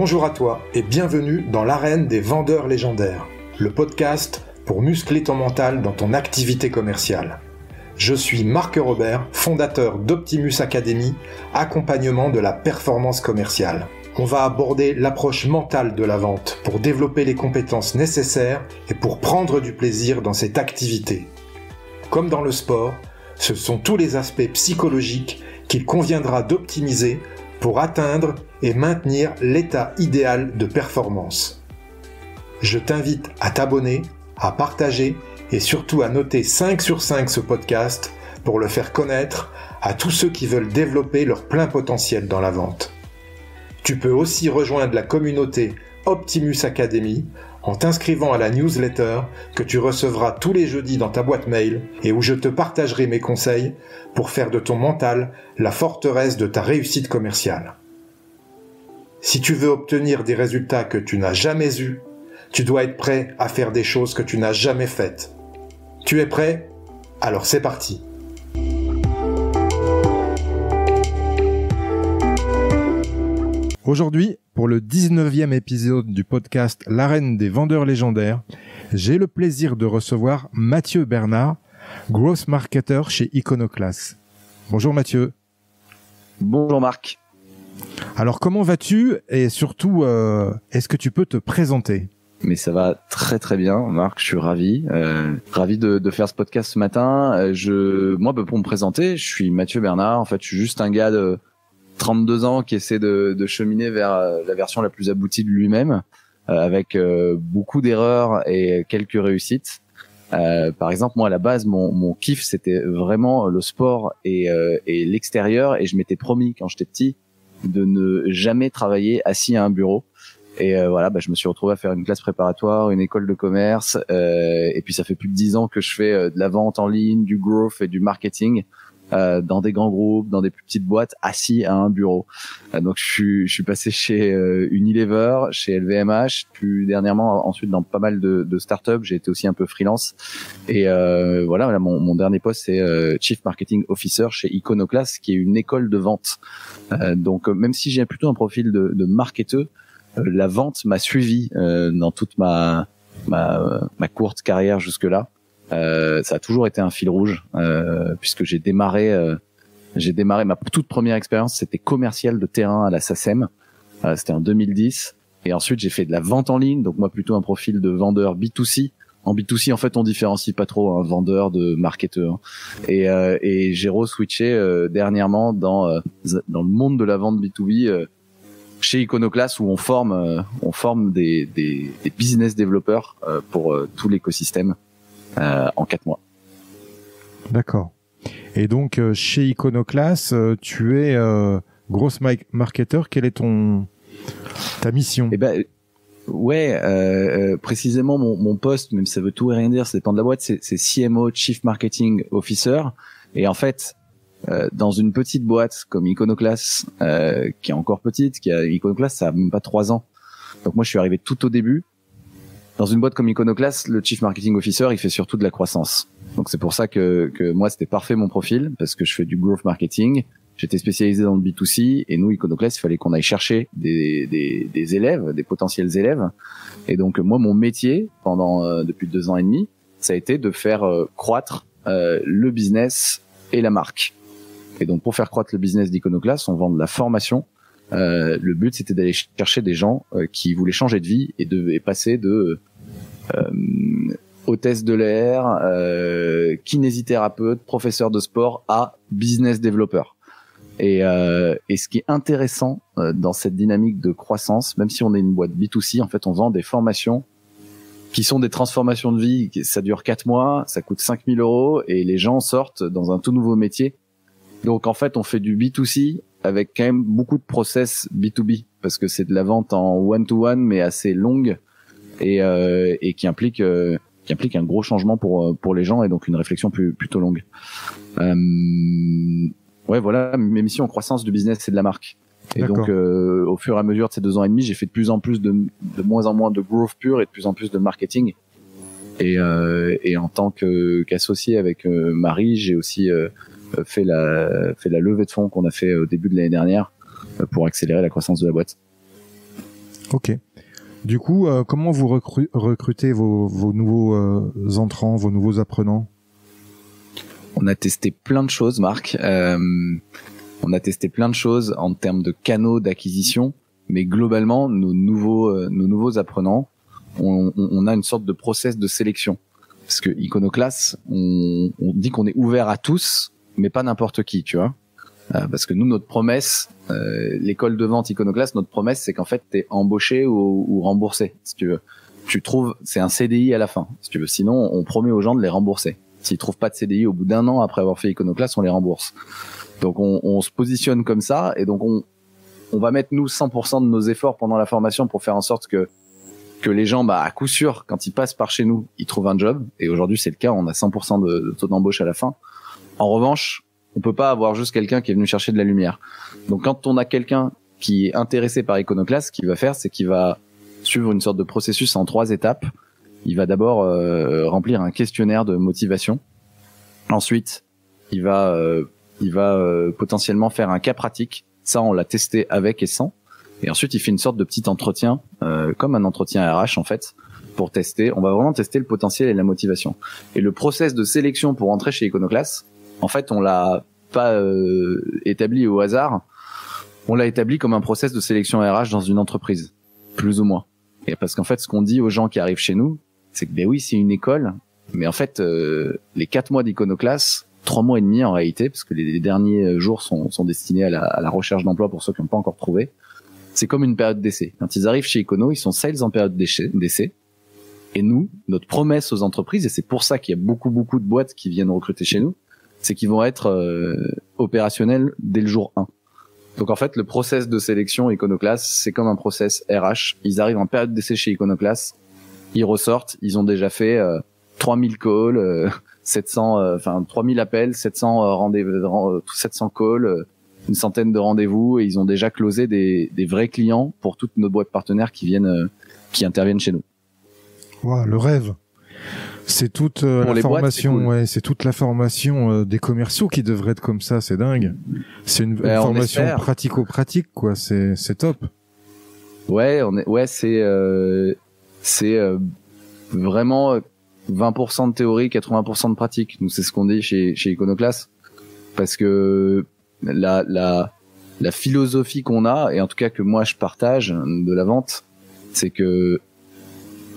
Bonjour à toi et bienvenue dans l'arène des vendeurs légendaires, le podcast pour muscler ton mental dans ton activité commerciale. Je suis Marc Robert, fondateur d'Optimus Academy, accompagnement de la performance commerciale. On va aborder l'approche mentale de la vente pour développer les compétences nécessaires et pour prendre du plaisir dans cette activité. Comme dans le sport, ce sont tous les aspects psychologiques qu'il conviendra d'optimiser pour atteindre et maintenir l'état idéal de performance. Je t'invite à t'abonner, à partager et surtout à noter 5 sur 5 ce podcast pour le faire connaître à tous ceux qui veulent développer leur plein potentiel dans la vente. Tu peux aussi rejoindre la communauté Optimus Academy en t'inscrivant à la newsletter que tu recevras tous les jeudis dans ta boîte mail et où je te partagerai mes conseils pour faire de ton mental la forteresse de ta réussite commerciale. Si tu veux obtenir des résultats que tu n'as jamais eus, tu dois être prêt à faire des choses que tu n'as jamais faites. Tu es prêt? Alors c'est parti! Aujourd'hui, pour le 19e épisode du podcast L'arène des vendeurs légendaires, j'ai le plaisir de recevoir Mathieu Bernard, Growth Marketer chez Iconoclast. Bonjour Mathieu. Bonjour Marc. Alors comment vas-tu et surtout, est-ce que tu peux te présenter? Mais ça va très très bien Marc, je suis ravi de faire ce podcast ce matin. Moi pour me présenter, je suis Mathieu Bernard, en fait je suis juste un gars de 32 ans qui essaie de cheminer vers la version la plus aboutie de lui-même, avec beaucoup d'erreurs et quelques réussites. Par exemple, moi à la base, mon kiff c'était vraiment le sport et l'extérieur, et je m'étais promis quand j'étais petit de ne jamais travailler assis à un bureau. Et je me suis retrouvé à faire une classe préparatoire, une école de commerce, et puis ça fait plus de 10 ans que je fais de la vente en ligne, du growth et du marketing. Dans des grands groupes, dans des plus petites boîtes, assis à un bureau. Donc je suis passé chez Unilever, chez LVMH, plus dernièrement ensuite dans pas mal de startups. J'ai été aussi un peu freelance. Et mon dernier poste c'est Chief Marketing Officer chez Iconoclast, qui est une école de vente. Donc même si j'ai plutôt un profil de marketeur, la vente m'a suivi dans toute ma courte carrière jusque-là. Ça a toujours été un fil rouge, puisque j'ai démarré ma toute première expérience, c'était commercial de terrain à la SACEM, c'était en 2010, et ensuite j'ai fait de la vente en ligne, donc moi plutôt un profil de vendeur B2C. En B2C, en fait, on différencie pas trop un vendeur de marketeur. Et j'ai re-switché dernièrement dans le monde de la vente B2B chez Iconoclast, où on forme des business développeurs pour tout l'écosystème. En 4 mois. D'accord. Et donc, chez Iconoclast, tu es Growth Marketer. Quelle est ta mission? Précisément mon poste, même si ça veut tout et rien dire, ça dépend de la boîte, c'est CMO, Chief Marketing Officer. Et en fait, dans une petite boîte comme Iconoclast, qui est encore petite, Iconoclast, ça a même pas 3 ans. Donc moi, je suis arrivé tout au début. Dans une boîte comme Iconoclast, le Chief Marketing Officer, il fait surtout de la croissance. Donc c'est pour ça que moi, c'était parfait mon profil, parce que je fais du growth marketing. J'étais spécialisé dans le B2C, et nous, Iconoclast, il fallait qu'on aille chercher des élèves, des potentiels élèves. Et donc moi, mon métier, depuis 2 ans et demi, ça a été de faire croître le business et la marque. Et donc pour faire croître le business d'Iconoclast, on vend de la formation. Le but, c'était d'aller chercher des gens qui voulaient changer de vie et passer de hôtesse de l'air, kinésithérapeute, professeur de sport à business développeur. Et ce qui est intéressant dans cette dynamique de croissance, même si on est une boîte B2C, en fait, on vend des formations qui sont des transformations de vie. Ça dure 4 mois, ça coûte 5 000 € et les gens sortent dans un tout nouveau métier. Donc en fait, on fait du B2C avec quand même beaucoup de process B2B, parce que c'est de la vente en one-to-one mais assez longue et qui implique un gros changement pour les gens, et donc une réflexion plutôt longue. Voilà, mes missions en croissance du business, c'est de la marque. Et D'accord. Donc au fur et à mesure de ces 2 ans et demi, j'ai fait de plus en plus de moins en moins de growth pur et de plus en plus de marketing. Et en tant qu'associé avec Marie, j'ai aussi fait la levée de fonds qu'on a fait au début de l'année dernière pour accélérer la croissance de la boîte. Ok. Du coup, comment vous recrutez vos nouveaux entrants, vos nouveaux apprenants? On a testé plein de choses, Marc. On a testé plein de choses en termes de canaux d'acquisition, mais globalement, nos nouveaux apprenants, on a une sorte de process de sélection. Parce que Iconoclast, on dit qu'on est ouvert à tous, mais pas n'importe qui, tu vois. Parce que nous, notre promesse, l'école de vente Iconoclast, notre promesse, c'est qu'en fait, t'es embauché ou remboursé. Si tu veux, tu trouves, c'est un CDI à la fin. Si tu veux, sinon, on promet aux gens de les rembourser. S'ils trouvent pas de CDI au bout d'un an après avoir fait Iconoclast, on les rembourse. Donc, on se positionne comme ça, et donc on va mettre nous 100% de nos efforts pendant la formation pour faire en sorte que les gens, à coup sûr, quand ils passent par chez nous, ils trouvent un job. Et aujourd'hui, c'est le cas. On a 100% de taux d'embauche à la fin. En revanche, on peut pas avoir juste quelqu'un qui est venu chercher de la lumière. Donc, quand on a quelqu'un qui est intéressé par Iconoclast, ce qu'il va faire, c'est qu'il va suivre une sorte de processus en 3 étapes. Il va d'abord remplir un questionnaire de motivation. Ensuite, il va potentiellement faire un cas pratique. Ça, on l'a testé avec et sans. Et ensuite, il fait une sorte de petit entretien, comme un entretien RH en fait, pour tester. On va vraiment tester le potentiel et la motivation. Et le process de sélection pour entrer chez Iconoclast, en fait, on l'a pas établi au hasard. On l'a établi comme un process de sélection RH dans une entreprise, plus ou moins. Et parce qu'en fait, ce qu'on dit aux gens qui arrivent chez nous, c'est que oui, c'est une école, mais en fait, les 4 mois d'Iconoclast, 3 mois et demi en réalité, parce que les derniers jours sont destinés à la recherche d'emploi pour ceux qui n'ont pas encore trouvé. C'est comme une période d'essai. Quand ils arrivent chez Icono, ils sont sales en période d'essai. Et nous, notre promesse aux entreprises, et c'est pour ça qu'il y a beaucoup de boîtes qui viennent recruter chez nous, c'est qu'ils vont être opérationnels dès le jour 1. Donc en fait, le process de sélection Iconoclast, c'est comme un process RH. Ils arrivent en période d'essai chez Iconoclast, ils ressortent, ils ont déjà fait 3000 calls, 3000 appels, 700 rendez-vous, 700 calls, une centaine de rendez-vous, et ils ont déjà closé des vrais clients pour toutes nos boîtes partenaires qui interviennent chez nous. Wow, le rêve. C'est toute la formation, cool. Ouais, c'est toute la formation des commerciaux qui devrait être comme ça, c'est dingue. C'est une formation pratico-pratique, quoi. C'est top. Ouais, c'est vraiment 20% de théorie, 80% de pratique. Nous, c'est ce qu'on dit chez Iconoclast, parce que la philosophie qu'on a, et en tout cas que moi je partage de la vente, c'est que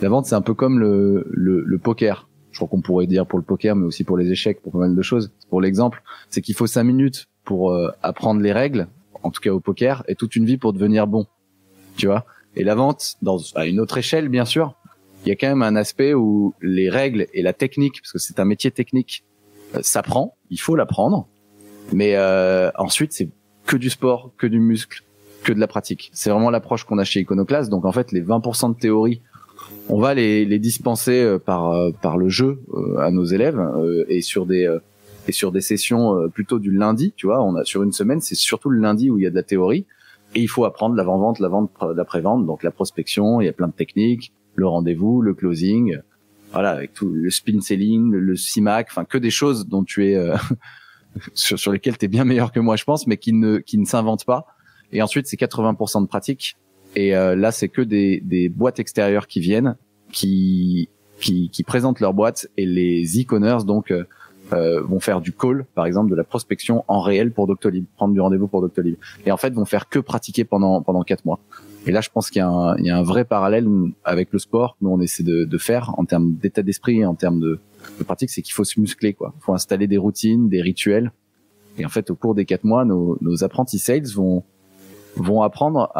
la vente, c'est un peu comme le poker. Je crois qu'on pourrait dire pour le poker, mais aussi pour les échecs, pour pas mal de choses. Pour l'exemple, c'est qu'il faut 5 minutes pour apprendre les règles, en tout cas au poker, et toute une vie pour devenir bon. Tu vois? Et la vente, à une autre échelle, bien sûr, il y a quand même un aspect où les règles et la technique, parce que c'est un métier technique, s'apprend, il faut l'apprendre. Mais ensuite, c'est que du sport, que du muscle, que de la pratique. C'est vraiment l'approche qu'on a chez Iconoclast. Donc en fait, les 20% de théorie, on va les dispenser par le jeu à nos élèves, et sur des sessions plutôt du lundi, tu vois. On a sur une semaine, c'est surtout le lundi où il y a de la théorie, et il faut apprendre l'avant-vente, la vente, l'après-vente, donc la prospection. Il y a plein de techniques, le rendez-vous, le closing, voilà, avec tout le spin selling, le CIMAC, enfin que des choses dont tu es sur lesquelles tu es bien meilleur que moi, je pense, mais qui ne s'inventent pas. Et ensuite, c'est 80% de pratique. Et là, c'est que des boîtes extérieures qui viennent, qui présentent leurs boîtes, et les e-commerce donc vont faire du call, par exemple, de la prospection en réel pour Doctolib, prendre du rendez-vous pour Doctolib. Et en fait, vont faire que pratiquer pendant 4 mois. Et là, je pense qu'il y a un vrai parallèle avec le sport. Nous, on essaie de faire en termes d'état d'esprit et en termes de pratique, c'est qu'il faut se muscler, quoi. Il faut installer des routines, des rituels. Et en fait, au cours des 4 mois, nos apprentis sales vont apprendre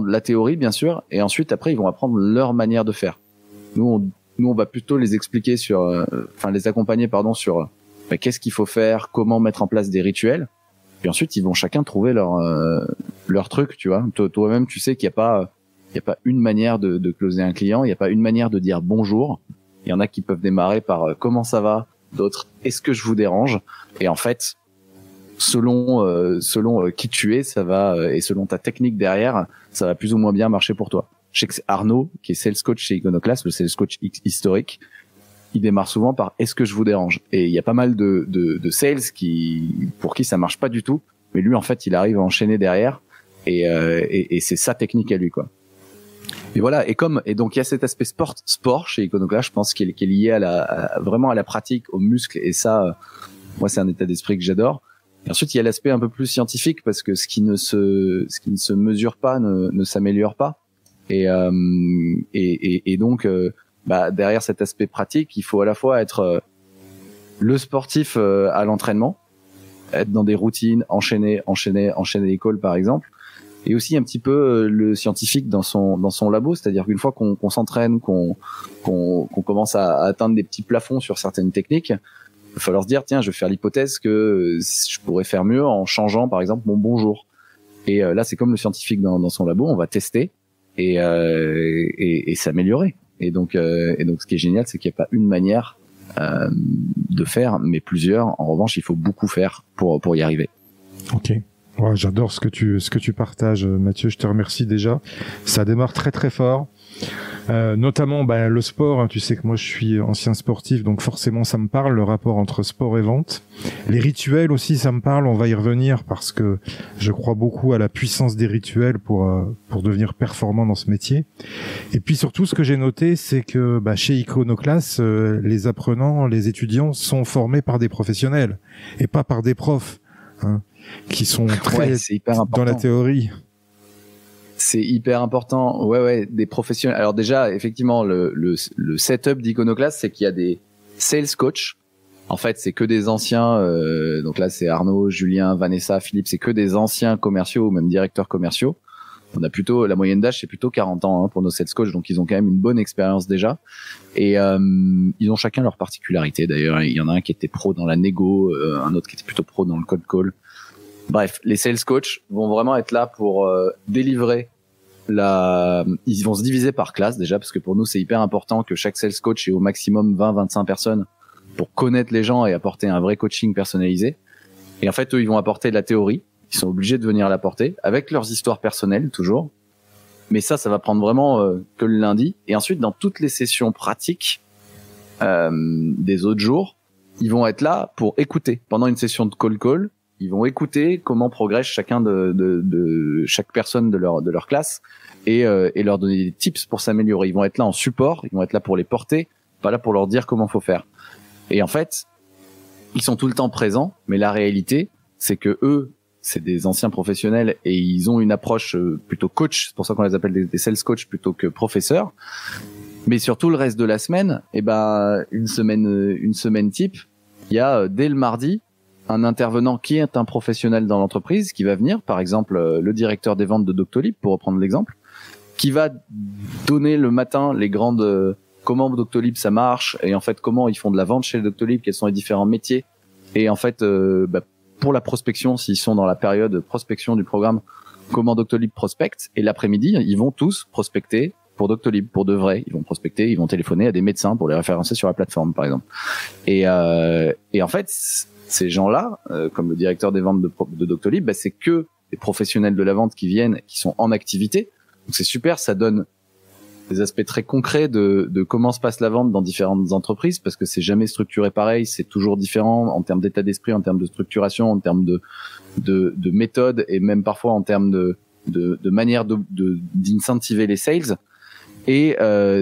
la théorie, bien sûr, et ensuite, après, ils vont apprendre leur manière de faire. Nous, on va plutôt les expliquer les accompagner, sur qu'est-ce qu'il faut faire, comment mettre en place des rituels. Puis ensuite, ils vont chacun trouver leur truc, tu vois. Toi-même, tu sais qu'il n'y a pas une manière de closer un client, il n'y a pas une manière de dire bonjour. Il y en a qui peuvent démarrer par comment ça va, d'autres est-ce que je vous dérange. Et en fait, selon qui tu es, ça va, et selon ta technique derrière, ça va plus ou moins bien marcher pour toi. Je sais que c'est Arnaud, qui est sales coach chez Iconoclast, le sales coach historique. Il démarre souvent par est-ce que je vous dérange. Et il y a pas mal de sales pour qui ça marche pas du tout. Mais lui, en fait, il arrive à enchaîner derrière. Et c'est sa technique à lui, quoi. Et voilà. Et donc il y a cet aspect sport chez Iconoclast, je pense, qui est lié vraiment à la pratique, aux muscles. Et ça, moi, c'est un état d'esprit que j'adore. Et ensuite, il y a l'aspect un peu plus scientifique, parce que ce qui ne se mesure pas ne s'améliore pas. Et donc, derrière cet aspect pratique, il faut à la fois être le sportif à l'entraînement, être dans des routines, enchaîner les calls, par exemple. Et aussi un petit peu le scientifique dans son labo, c'est-à-dire qu'une fois qu'on s'entraîne, qu'on commence à atteindre des petits plafonds sur certaines techniques, il va falloir se dire, tiens, je vais faire l'hypothèse que je pourrais faire mieux en changeant, par exemple, mon bonjour. Et là, c'est comme le scientifique dans son labo, on va tester et s'améliorer. Et donc, ce qui est génial, c'est qu'il n'y a pas une manière de faire, mais plusieurs. En revanche, il faut beaucoup faire pour y arriver. Ok. Ouais, j'adore ce que tu partages, Mathieu. Je te remercie déjà. Ça démarre très très fort. Notamment le sport, hein. Tu sais que moi je suis ancien sportif, donc forcément ça me parle, le rapport entre sport et vente. Les rituels aussi, ça me parle, on va y revenir parce que je crois beaucoup à la puissance des rituels pour devenir performant dans ce métier. Et puis surtout, ce que j'ai noté, c'est que chez Iconoclast, les apprenants, les étudiants sont formés par des professionnels et pas par des profs, hein, qui sont très c'est hyper important dans la théorie. C'est hyper important. Ouais, des professionnels. Alors déjà, effectivement, le setup d'Iconoclast, c'est qu'il y a des sales coachs. En fait, c'est que des anciens. Donc là, c'est Arnaud, Julien, Vanessa, Philippe. C'est que des anciens commerciaux ou même directeurs commerciaux. On a plutôt la moyenne d'âge, c'est plutôt 40 ans, hein, pour nos sales coachs. Donc ils ont quand même une bonne expérience déjà. Et ils ont chacun leur particularité. D'ailleurs, il y en a un qui était pro dans la négo, un autre qui était plutôt pro dans le cold call. Bref, les sales coachs vont vraiment être là pour délivrer ils vont se diviser par classe déjà, parce que pour nous c'est hyper important que chaque sales coach ait au maximum 20-25 personnes pour connaître les gens et apporter un vrai coaching personnalisé. Et en fait, eux, ils vont apporter de la théorie, ils sont obligés de venir l'apporter avec leurs histoires personnelles toujours. Mais ça va prendre vraiment que le lundi. Et ensuite, dans toutes les sessions pratiques des autres jours, ils vont être là pour écouter. Pendant une session de call, ils vont écouter comment progresse chacun de chaque personne de leur classe et leur donner des tips pour s'améliorer. Ils vont être là en support, ils vont être là pour les porter, pas là pour leur dire comment faut faire. Et en fait, ils sont tout le temps présents, mais la réalité, c'est que eux, c'est des anciens professionnels et ils ont une approche plutôt coach. C'est pour ça qu'on les appelle des sales coach plutôt que professeurs. Mais surtout le reste de la semaine, une semaine type, il y a dès le mardi un intervenant qui est un professionnel dans l'entreprise qui va venir, par exemple le directeur des ventes de Doctolib, pour reprendre l'exemple, qui va donner le matin les grandes comment Doctolib ça marche et en fait comment ils font de la vente chez Doctolib, quels sont les différents métiers et en fait pour la prospection, s'ils sont dans la période de prospection du programme, comment Doctolib prospecte, et l'après-midi ils vont tous prospecter pour Doctolib, pour de vrai. Ils vont prospecter, ils vont téléphoner à des médecins pour les référencer sur la plateforme, par exemple. Et en fait, ces gens-là, comme le directeur des ventes de Doctolib, c'est que des professionnels de la vente qui viennent, qui sont en activité. Donc c'est super, ça donne des aspects très concrets de comment se passe la vente dans différentes entreprises, parce que c'est jamais structuré pareil, c'est toujours différent en termes d'état d'esprit, en termes de structuration, en termes de méthode, et même parfois en termes de manière d'incentiver les sales. Et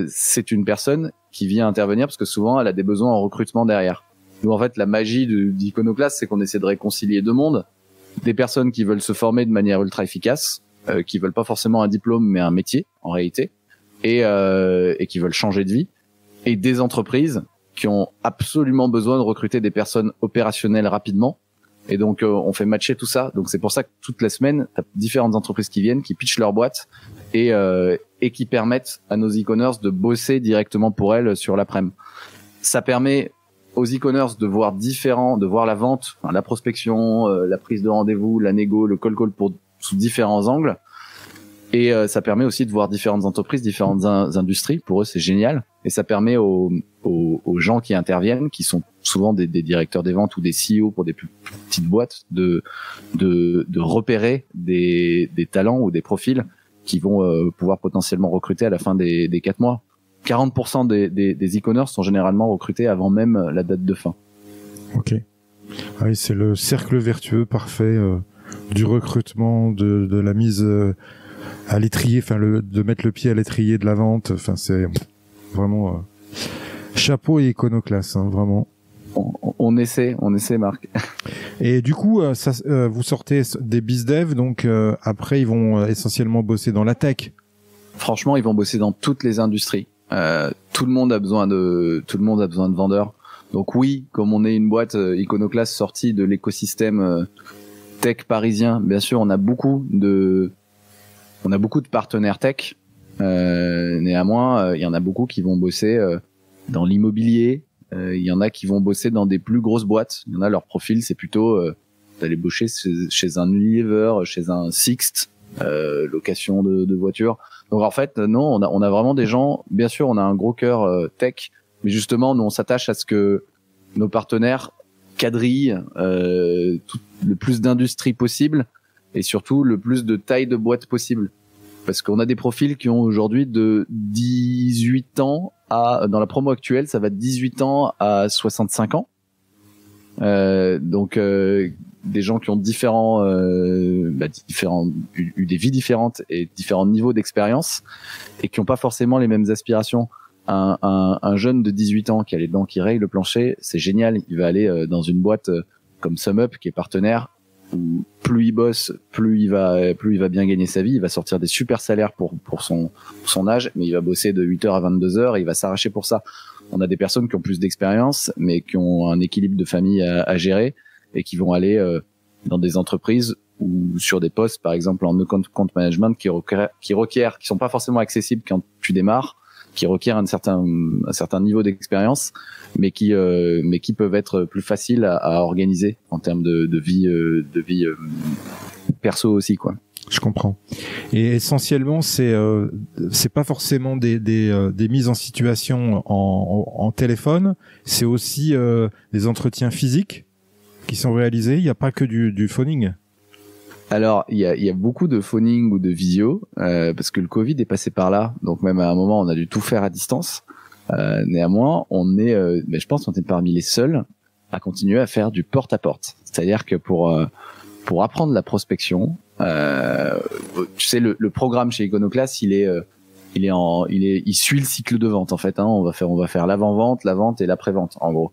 c'est une personne qui vient intervenir parce que souvent elle a des besoins en recrutement derrière. Nous, en fait, la magie d'Iconoclast, c'est qu'on essaie de réconcilier deux mondes. Des personnes qui veulent se former de manière ultra efficace, qui veulent pas forcément un diplôme, mais un métier, en réalité, et qui veulent changer de vie. Et des entreprises qui ont absolument besoin de recruter des personnes opérationnelles rapidement. Et donc, on fait matcher tout ça. Donc, c'est pour ça que toute la semaine, t'as différentes entreprises qui viennent, qui pitchent leur boîte et qui permettent à nos e-commerce de bosser directement pour elles sur l'après-midi. Ça permet aux e-commerce de voir la vente, enfin, la prospection, la prise de rendez-vous, la négo, le call sous différents angles. Et ça permet aussi de voir différentes entreprises, différentes industries. Pour eux, c'est génial. Et ça permet aux gens qui interviennent, qui sont souvent des directeurs des ventes ou des CEO pour des plus petites boîtes, de repérer des talents ou des profils qui vont pouvoir potentiellement recruter à la fin des 4 mois. 40% des e-commerce sont généralement recrutés avant même la date de fin. Ok. Ah oui, c'est le cercle vertueux parfait du recrutement, de la mise à l'étrier, enfin de mettre le pied à l'étrier de la vente. Enfin, c'est vraiment chapeau et iconoclaste, hein, vraiment. On essaie, Marc. Et du coup, vous sortez des bizdev, donc après ils vont essentiellement bosser dans la tech. Franchement, ils vont bosser dans toutes les industries. Tout le monde a besoin de vendeurs. Donc oui, comme on est une boîte iconoclaste sortie de l'écosystème tech parisien, bien sûr, on a beaucoup de partenaires tech. Néanmoins, il y en a beaucoup qui vont bosser dans l'immobilier. Il y en a qui vont bosser dans des plus grosses boîtes. Il y en a, leur profil, c'est plutôt d'aller bosser chez un Unilever, chez un Sixt, location de voitures. Donc en fait, non, on a vraiment des gens. Bien sûr, on a un gros cœur tech, mais justement, nous on s'attache à ce que nos partenaires quadrillent le plus d'industries possible et surtout le plus de taille de boîte possible. Parce qu'on a des profils qui ont aujourd'hui de 18 ans dans la promo actuelle, ça va de 18 ans à 65 ans. Donc des gens qui ont eu des vies différentes et différents niveaux d'expérience et qui n'ont pas forcément les mêmes aspirations. Un jeune de 18 ans qui a les dents qui rayent le plancher, c'est génial. Il va aller dans une boîte comme SumUp qui est partenaire, où plus il bosse, plus il va bien gagner sa vie. Il va sortir des super salaires pour son âge, mais il va bosser de 8h à 22h et il va s'arracher pour ça. On a des personnes qui ont plus d'expérience, mais qui ont un équilibre de famille à gérer et qui vont aller dans des entreprises ou sur des postes, par exemple en account management, qui sont pas forcément accessibles quand tu démarres, qui requièrent un certain niveau d'expérience, mais qui peuvent être plus faciles à organiser en termes de vie perso aussi, quoi. Je comprends. Et essentiellement, c'est pas forcément des mises en situation en téléphone, c'est aussi des entretiens physiques qui sont réalisés. Il n'y a pas que du phoning. Alors, il y a beaucoup de phoning ou de visio, parce que le Covid est passé par là. Donc même à un moment, on a dû tout faire à distance. Néanmoins, je pense qu'on est parmi les seuls à continuer à faire du porte-à-porte. C'est-à-dire que pour apprendre la prospection, tu sais, le programme chez Iconoclast, il suit le cycle de vente, en fait, hein. On va faire l'avant-vente, la vente et l'après-vente, en gros.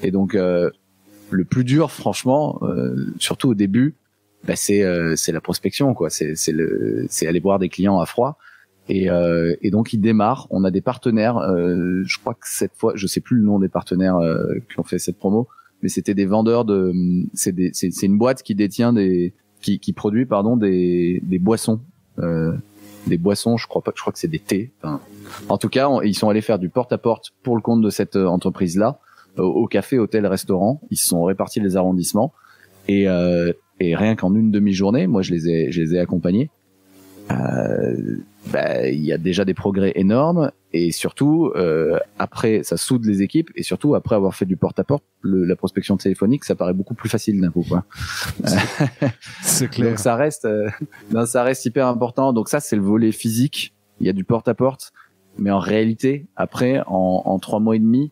Et donc, le plus dur, franchement, surtout au début, c'est la prospection, quoi. C'est aller voir des clients à froid. Et donc il démarre. On a des partenaires. Je crois que cette fois, je sais plus le nom des partenaires qui ont fait cette promo, mais c'était des vendeurs c'est une boîte qui détient qui produit des boissons. Des boissons, je crois que c'est des thés. Enfin, en tout cas, ils sont allés faire du porte-à-porte pour le compte de cette entreprise-là, au café, hôtel, restaurant. Ils se sont répartis les arrondissements et rien qu'en une demi-journée, moi je les ai accompagnés. Il y a déjà des progrès énormes et surtout après ça soude les équipes et surtout après avoir fait du porte-à-porte, la prospection téléphonique, ça paraît beaucoup plus facile d'un coup, quoi. C'est clair. Donc ça reste hyper important. Donc ça, c'est le volet physique. Il y a du porte-à-porte, mais en réalité après en 3 mois et demi,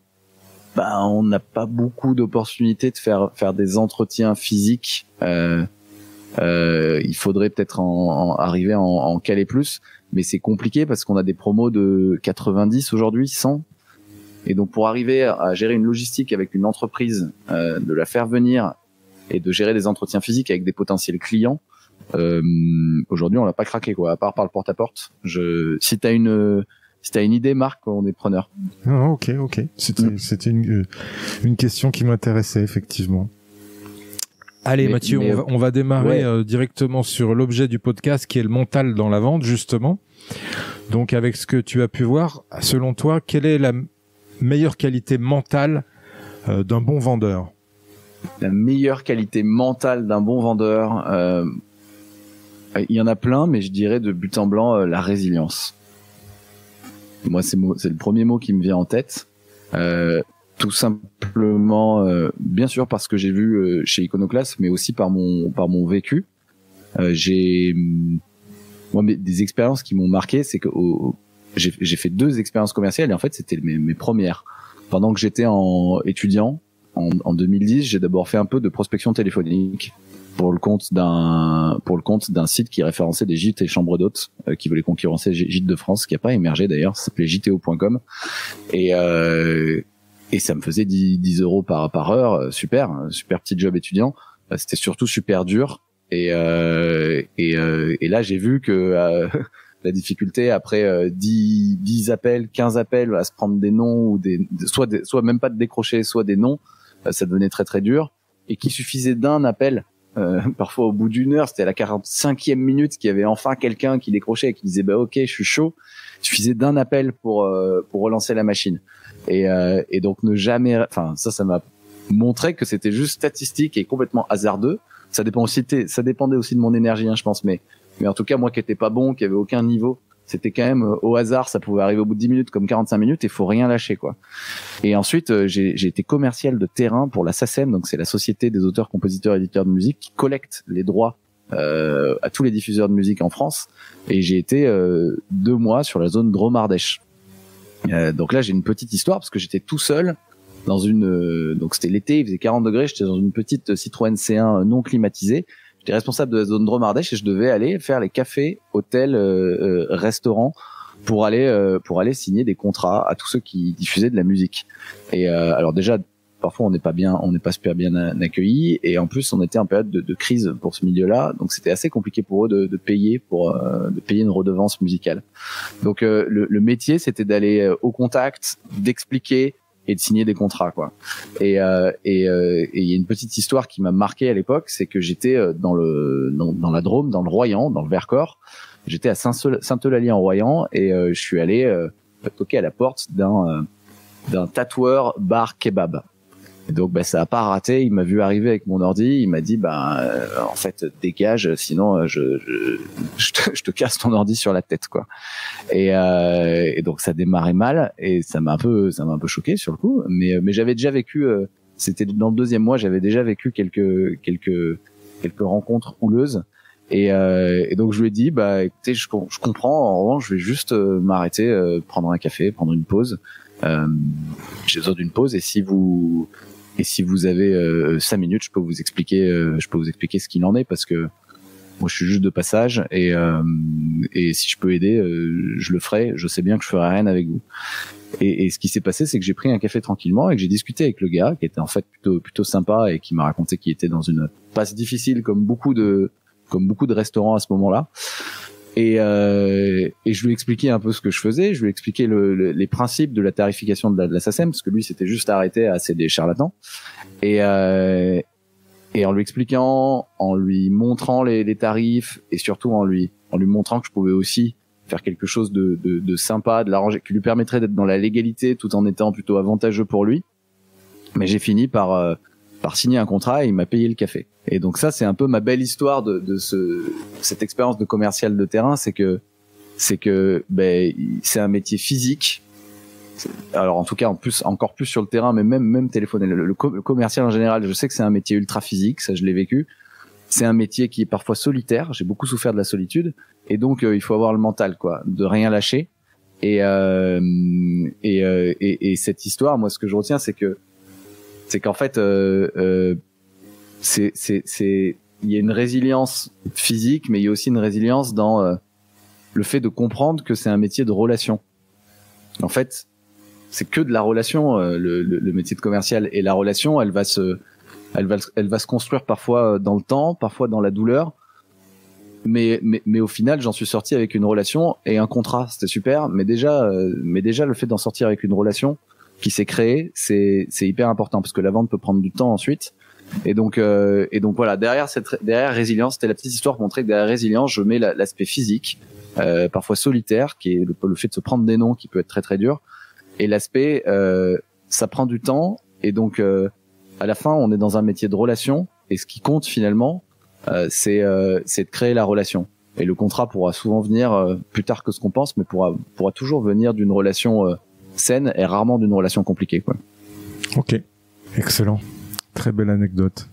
on n'a pas beaucoup d'opportunités de faire des entretiens physiques. Il faudrait peut-être arriver en caler plus, mais c'est compliqué parce qu'on a des promos de 90 aujourd'hui, 100. Et donc pour arriver à gérer une logistique avec une entreprise, de la faire venir et de gérer des entretiens physiques avec des potentiels clients, aujourd'hui on l'a pas craqué, quoi, à part par le porte-à-porte. Si t'as une idée, Marc, on est preneur. Ah, ok. C'était une question qui m'intéressait, effectivement. Allez, Mathieu, on va démarrer directement sur l'objet du podcast, qui est le mental dans la vente, justement. Donc, avec ce que tu as pu voir, selon toi, quelle est la meilleure qualité mentale d'un bon vendeur? La meilleure qualité mentale d'un bon vendeur, il y en a plein, mais je dirais de but en blanc, la résilience. Moi, c'est le premier mot qui me vient en tête. Tout simplement, bien sûr parce que j'ai vu chez Iconoclast, mais aussi par mon vécu. Des expériences qui m'ont marqué, c'est que j'ai fait 2 expériences commerciales et en fait c'était mes premières. Pendant que j'étais étudiant en 2010, j'ai d'abord fait un peu de prospection téléphonique pour le compte d'un site qui référençait des gîtes et chambres d'hôtes, qui voulait concurrencer Gîtes de France, qui a pas émergé d'ailleurs, ça s'appelait jto.com, et ça me faisait 10 euros par heure, super petit job étudiant. C'était surtout super dur, et là j'ai vu que la difficulté après 10 appels, 15 appels à se prendre des noms ou soit même pas de décrocher, soit des noms, ça devenait très très dur, et qu'il suffisait d'un appel. Parfois au bout d'une heure, c'était à la 45e minute qu'il y avait enfin quelqu'un qui décrochait et qui disait bah ok, je suis chaud. Il suffisait d'un appel pour relancer la machine. Et donc ne jamais, enfin ça m'a montré que c'était juste statistique et complètement hasardeux. Ça dépendait aussi de mon énergie, je pense, mais en tout cas moi qui étais pas bon, qui avait aucun niveau, c'était quand même au hasard, ça pouvait arriver au bout de 10 minutes comme 45 minutes, et faut rien lâcher quoi. Et ensuite j'ai été commercial de terrain pour la SACEM, donc c'est la Société des auteurs, compositeurs, éditeurs de musique, qui collecte les droits à tous les diffuseurs de musique en France, et j'ai été 2 mois sur la zone Drôme-Ardèche. Donc là j'ai une petite histoire parce que j'étais tout seul dans donc c'était l'été, il faisait 40 degrés, j'étais dans une petite Citroën C1 non climatisée. J'étais responsable de la zone Drôme-Ardèche et je devais aller faire les cafés, hôtels, restaurants pour aller signer des contrats à tous ceux qui diffusaient de la musique. Et alors déjà parfois on n'est pas super bien accueillis, et en plus on était en période de crise pour ce milieu-là, donc c'était assez compliqué pour eux de payer une redevance musicale. Donc le métier c'était d'aller au contact, d'expliquer et de signer des contrats quoi. Et il y a une petite histoire qui m'a marqué à l'époque, c'est que j'étais dans la Drôme, dans le Royan, dans le Vercors. J'étais à Saint-Eulalie en Royan, et je suis allé toquer à la porte d'un tatoueur bar kebab. Et donc ça a pas raté, il m'a vu arriver avec mon ordi, il m'a dit en fait dégage, sinon je te casse ton ordi sur la tête quoi. Et donc ça démarrait mal, et ça m'a un peu choqué sur le coup, mais j'avais déjà vécu, c'était dans le 2e mois, j'avais déjà vécu quelques rencontres houleuses, et donc je lui ai dit écoutez, je comprends, en revanche je vais juste m'arrêter, prendre un café, prendre une pause. J'ai besoin d'une pause, et si vous avez 5 minutes, je peux vous expliquer ce qu'il en est, parce que moi je suis juste de passage, et si je peux aider, je le ferai. Je sais bien que je ferai rien avec vous. Et ce qui s'est passé, c'est que j'ai pris un café tranquillement et que j'ai discuté avec le gars, qui était en fait plutôt sympa, et qui m'a raconté qu'il était dans une passe difficile comme beaucoup de restaurants à ce moment-là. Et je lui ai expliqué un peu ce que je faisais, je lui ai expliqué les principes de la tarification de la SACEM, parce que lui s'était juste arrêté à des charlatans. Et en lui expliquant, en lui montrant les tarifs, et surtout en lui montrant que je pouvais aussi faire quelque chose de sympa, de l'arranger, qui lui permettrait d'être dans la légalité tout en étant plutôt avantageux pour lui. Mais j'ai fini par signer un contrat, et il m'a payé le café. Et donc ça, c'est un peu ma belle histoire de cette expérience de commercial de terrain, c'est que c'est un métier physique. Alors en tout cas, encore plus sur le terrain, mais même téléphoner. Le commercial en général, je sais que c'est un métier ultra physique, ça je l'ai vécu. C'est un métier qui est parfois solitaire. J'ai beaucoup souffert de la solitude, et donc il faut avoir le mental quoi, de rien lâcher. Et cette histoire, moi, ce que je retiens, c'est qu'en fait, il y a une résilience physique, mais il y a aussi une résilience dans le fait de comprendre que c'est un métier de relation. En fait, c'est que de la relation, le métier de commercial, et la relation, elle va se construire parfois dans le temps, parfois dans la douleur. Mais au final, j'en suis sorti avec une relation et un contrat. C'était super, mais déjà le fait d'en sortir avec une relation qui s'est créée, c'est hyper important, parce que la vente peut prendre du temps ensuite. Et donc voilà, derrière résilience, c'était la petite histoire pour montrer que derrière résilience, je mets l'aspect physique, parfois solitaire, qui est le fait de se prendre des noms, qui peut être très très dur, et l'aspect ça prend du temps, et donc à la fin on est dans un métier de relation, et ce qui compte finalement c'est de créer la relation. Et le contrat pourra souvent venir plus tard que ce qu'on pense, mais pourra toujours venir d'une relation saine, et rarement d'une relation compliquée quoi. Ok, excellent. Très belle anecdote.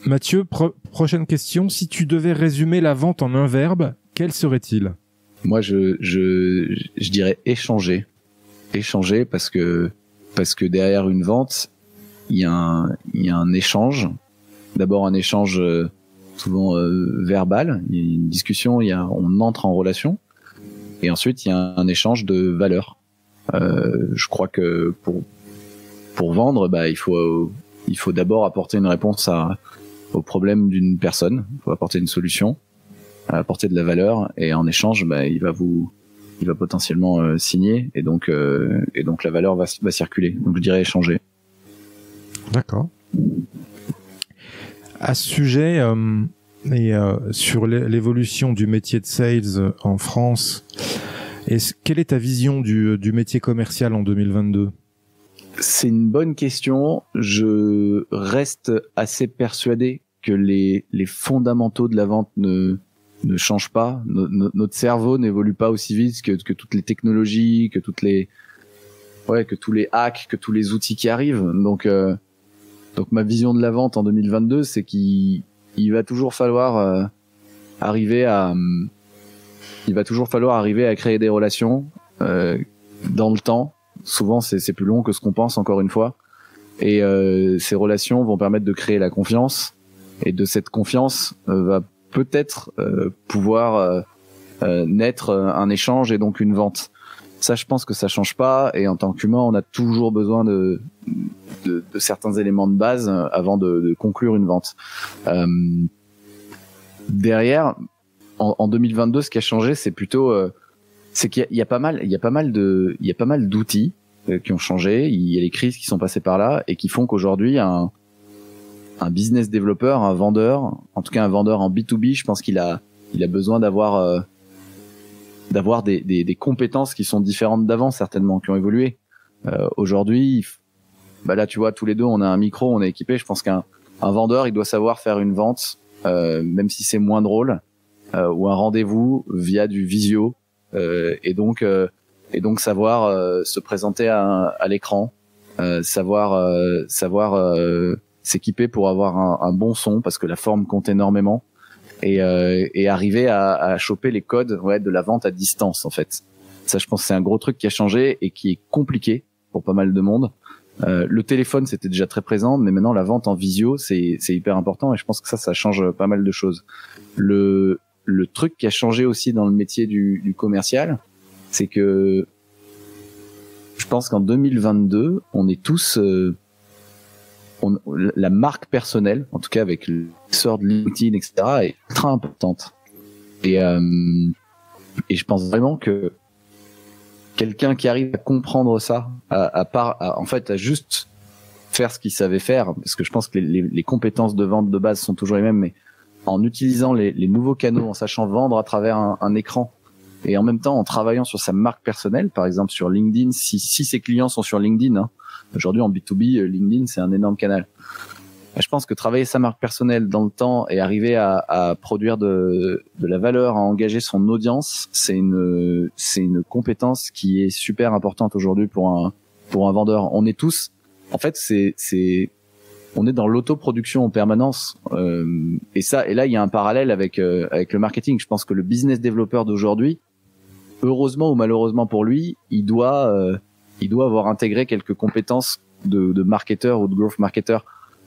Mathieu, prochaine question. Si tu devais résumer la vente en un verbe, quel serait-il ? Moi, je dirais échanger. Échanger, parce que derrière une vente, il y a un échange. d'abord un échange souvent verbal, il y a une discussion, on entre en relation, et ensuite il y a un échange de valeurs. Je crois que pour vendre, il faut d'abord apporter une réponse au problème d'une personne, il faut apporter une solution, apporter de la valeur, et en échange, il va potentiellement signer, et donc la valeur va circuler. Donc je dirais échanger. D'accord. À ce sujet, sur l'évolution du métier de sales en France, quelle est ta vision du métier commercial en 2022 ? C'est une bonne question. Je reste assez persuadé que les fondamentaux de la vente ne changent pas. Notre cerveau n'évolue pas aussi vite que toutes les technologies, que tous les hacks, que tous les outils qui arrivent. Donc ma vision de la vente en 2022, c'est qu'il va toujours falloir arriver à créer des relations dans le temps. Souvent, c'est plus long que ce qu'on pense, encore une fois. Et ces relations vont permettre de créer la confiance. Et de cette confiance va peut-être pouvoir naître un échange et donc une vente. Ça, je pense que ça change pas. Et en tant qu'humain, on a toujours besoin de certains éléments de base avant de conclure une vente. Derrière, en 2022, ce qui a changé, c'est plutôt c'est qu'il y a pas mal d'outils qui ont changé. Il y a les crises qui sont passées par là et qui font qu'aujourd'hui un business développeur, un vendeur, en tout cas un vendeur en B2B, je pense qu'il a besoin d'avoir des compétences qui sont différentes d'avant, certainement, qui ont évolué. Aujourd'hui, là tu vois, tous les deux on a un micro, on est équipé. Je pense qu'un vendeur, il doit savoir faire une vente, même si c'est moins drôle, ou un rendez-vous via du visio. Et donc savoir se présenter à l'écran, savoir s'équiper pour avoir un bon son, parce que la forme compte énormément, et arriver à choper les codes de la vente à distance, en fait. Ça, je pense que c'est un gros truc qui a changé et qui est compliqué pour pas mal de monde. Le téléphone, c'était déjà très présent, mais maintenant la vente en visio, c'est hyper important, et je pense que ça change pas mal de choses. Le truc qui a changé aussi dans le métier du commercial, c'est que je pense qu'en 2022, on est tous la marque personnelle, en tout cas avec l'essor de LinkedIn, etc., est très importante. Et je pense vraiment que quelqu'un qui arrive à comprendre ça, en fait, à juste faire ce qu'il savait faire, parce que je pense que les compétences de vente de base sont toujours les mêmes, mais en utilisant les nouveaux canaux, en sachant vendre à travers un écran, et en même temps en travaillant sur sa marque personnelle, par exemple sur LinkedIn, si ses clients sont sur LinkedIn, aujourd'hui en B2B, LinkedIn c'est un énorme canal. Je pense que travailler sa marque personnelle dans le temps et arriver à produire de la valeur, à engager son audience, c'est une compétence qui est super importante aujourd'hui pour un vendeur. On est tous, en fait, on est dans l'autoproduction en permanence, et là il y a un parallèle avec le marketing. Je pense que le business développeur d'aujourd'hui, heureusement ou malheureusement pour lui, il doit avoir intégré quelques compétences de marketeur ou de growth marketer.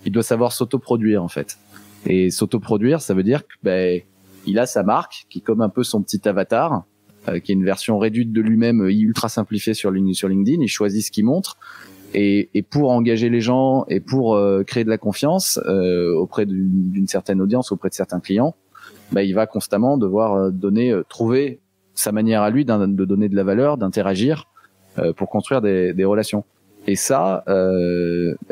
Il doit savoir s'autoproduire, en fait. Et s'autoproduire, ça veut dire que il a sa marque qui est comme un peu son petit avatar, qui est une version réduite de lui-même, ultra simplifiée sur LinkedIn. Il choisit ce qu'il montre. Et pour engager les gens et pour créer de la confiance auprès d'une certaine audience, auprès de certains clients, il va constamment devoir trouver sa manière à lui de donner de la valeur, d'interagir pour construire des relations. Et ça,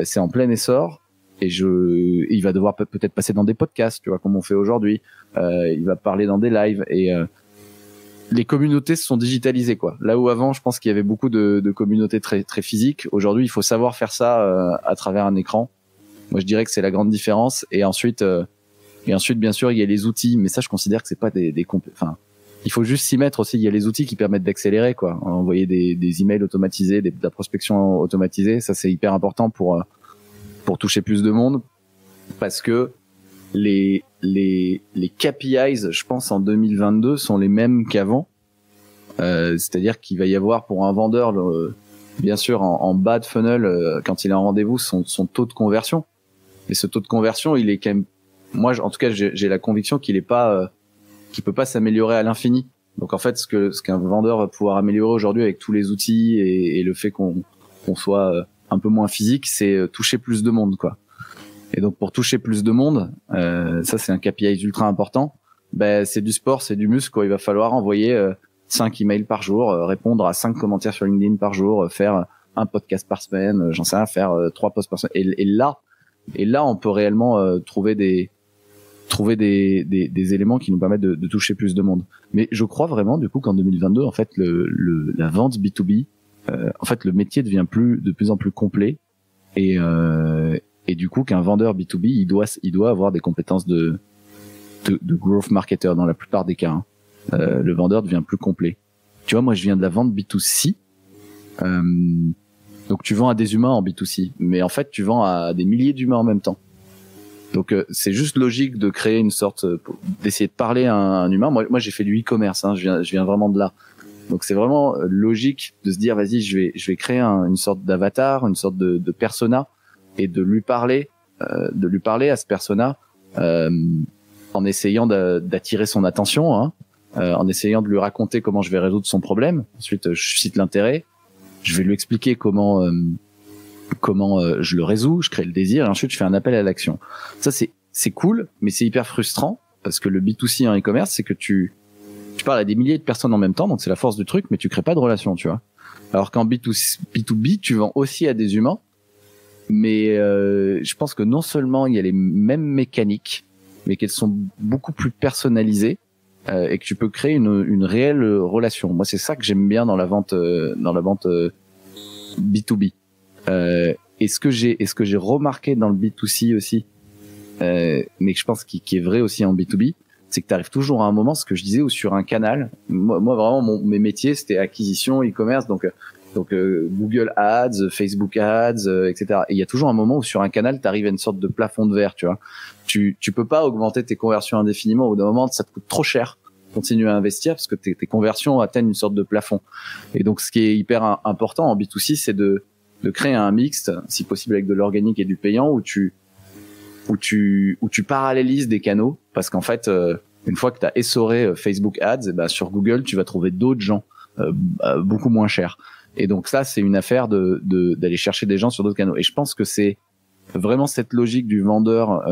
c'est en plein essor. Et il va devoir peut-être passer dans des podcasts, tu vois, comme on fait aujourd'hui. Il va parler dans des lives, et les communautés se sont digitalisées, quoi. Là où avant, je pense qu'il y avait beaucoup de communautés très très physiques. Aujourd'hui, il faut savoir faire ça à travers un écran. Moi, je dirais que c'est la grande différence. Et ensuite, bien sûr, il y a les outils, mais ça, je considère que c'est pas enfin, il faut juste s'y mettre aussi. Il y a les outils qui permettent d'accélérer, quoi. Envoyer des emails automatisés, de la prospection automatisée. Ça, c'est hyper important pour toucher plus de monde, parce que les KPIs, je pense, en 2022 sont les mêmes qu'avant. C'est-à-dire qu'il va y avoir pour un vendeur, bien sûr, en bas de funnel, quand il est en rendez-vous, son taux de conversion. Et ce taux de conversion, il est quand même, moi, en tout cas, j'ai la conviction qu'il peut pas s'améliorer à l'infini. Donc en fait, ce qu'un vendeur va pouvoir améliorer aujourd'hui avec tous les outils et le fait qu'on soit un peu moins physique, c'est toucher plus de monde, quoi. Et donc pour toucher plus de monde, ça c'est un KPI ultra important. Ben c'est du sport, c'est du muscle, quoi. Il va falloir envoyer 5 emails par jour, répondre à 5 commentaires sur LinkedIn par jour, faire un podcast par semaine, j'en sais rien, faire 3 posts par semaine. Et là on peut réellement trouver des éléments qui nous permettent de toucher plus de monde. Mais je crois vraiment du coup qu'en 2022, en fait, la vente B2B, en fait, le métier devient de plus en plus complet et du coup qu'un vendeur B2B, il doit avoir des compétences de growth marketer dans la plupart des cas. Hein. Le vendeur devient plus complet. Tu vois, moi, je viens de la vente B2C. Donc, tu vends à des humains en B2C, mais en fait, tu vends à des milliers d'humains en même temps. Donc c'est juste logique de créer une sorte d'essayer de parler à un humain. Moi j'ai fait du e-commerce, hein, je viens vraiment de là. Donc c'est vraiment logique de se dire vas-y, je vais créer une sorte d'avatar, une sorte de persona et de lui parler à ce persona en essayant d'attirer son attention, hein, en essayant de lui raconter comment je vais résoudre son problème. Ensuite je suscite l'intérêt, je vais lui expliquer comment je le résous, je crée le désir et ensuite je fais un appel à l'action. Ça c'est cool, mais c'est hyper frustrant parce que le B2C en e-commerce, c'est que tu parles à des milliers de personnes en même temps, donc c'est la force du truc, mais tu crées pas de relation, tu vois. Alors qu'en B2B, tu vends aussi à des humains, mais je pense que non seulement il y a les mêmes mécaniques, mais qu'elles sont beaucoup plus personnalisées et que tu peux créer une réelle relation. Moi, c'est ça que j'aime bien dans la vente B2B. Et ce que j'ai remarqué dans le B2C aussi, mais que je pense qui est vrai aussi en B2B, c'est que tu arrives toujours à un moment, ce que je disais, où sur un canal, moi vraiment mes métiers c'était acquisition, e-commerce, donc Google Ads, Facebook Ads, etc. Et il y a toujours un moment où sur un canal tu arrives à une sorte de plafond de verre, tu vois. Tu peux pas augmenter tes conversions indéfiniment. Au bout d'un moment, ça te coûte trop cher. Continuer à investir parce que tes conversions atteignent une sorte de plafond. Et donc ce qui est hyper important en B2C, c'est de créer un mixte, si possible avec de l'organique et du payant, où tu parallélises des canaux, parce qu'en fait, une fois que tu as essoré Facebook Ads, sur Google, tu vas trouver d'autres gens beaucoup moins chers. Et donc ça, c'est une affaire d'aller chercher des gens sur d'autres canaux. Et je pense que c'est vraiment cette logique du vendeur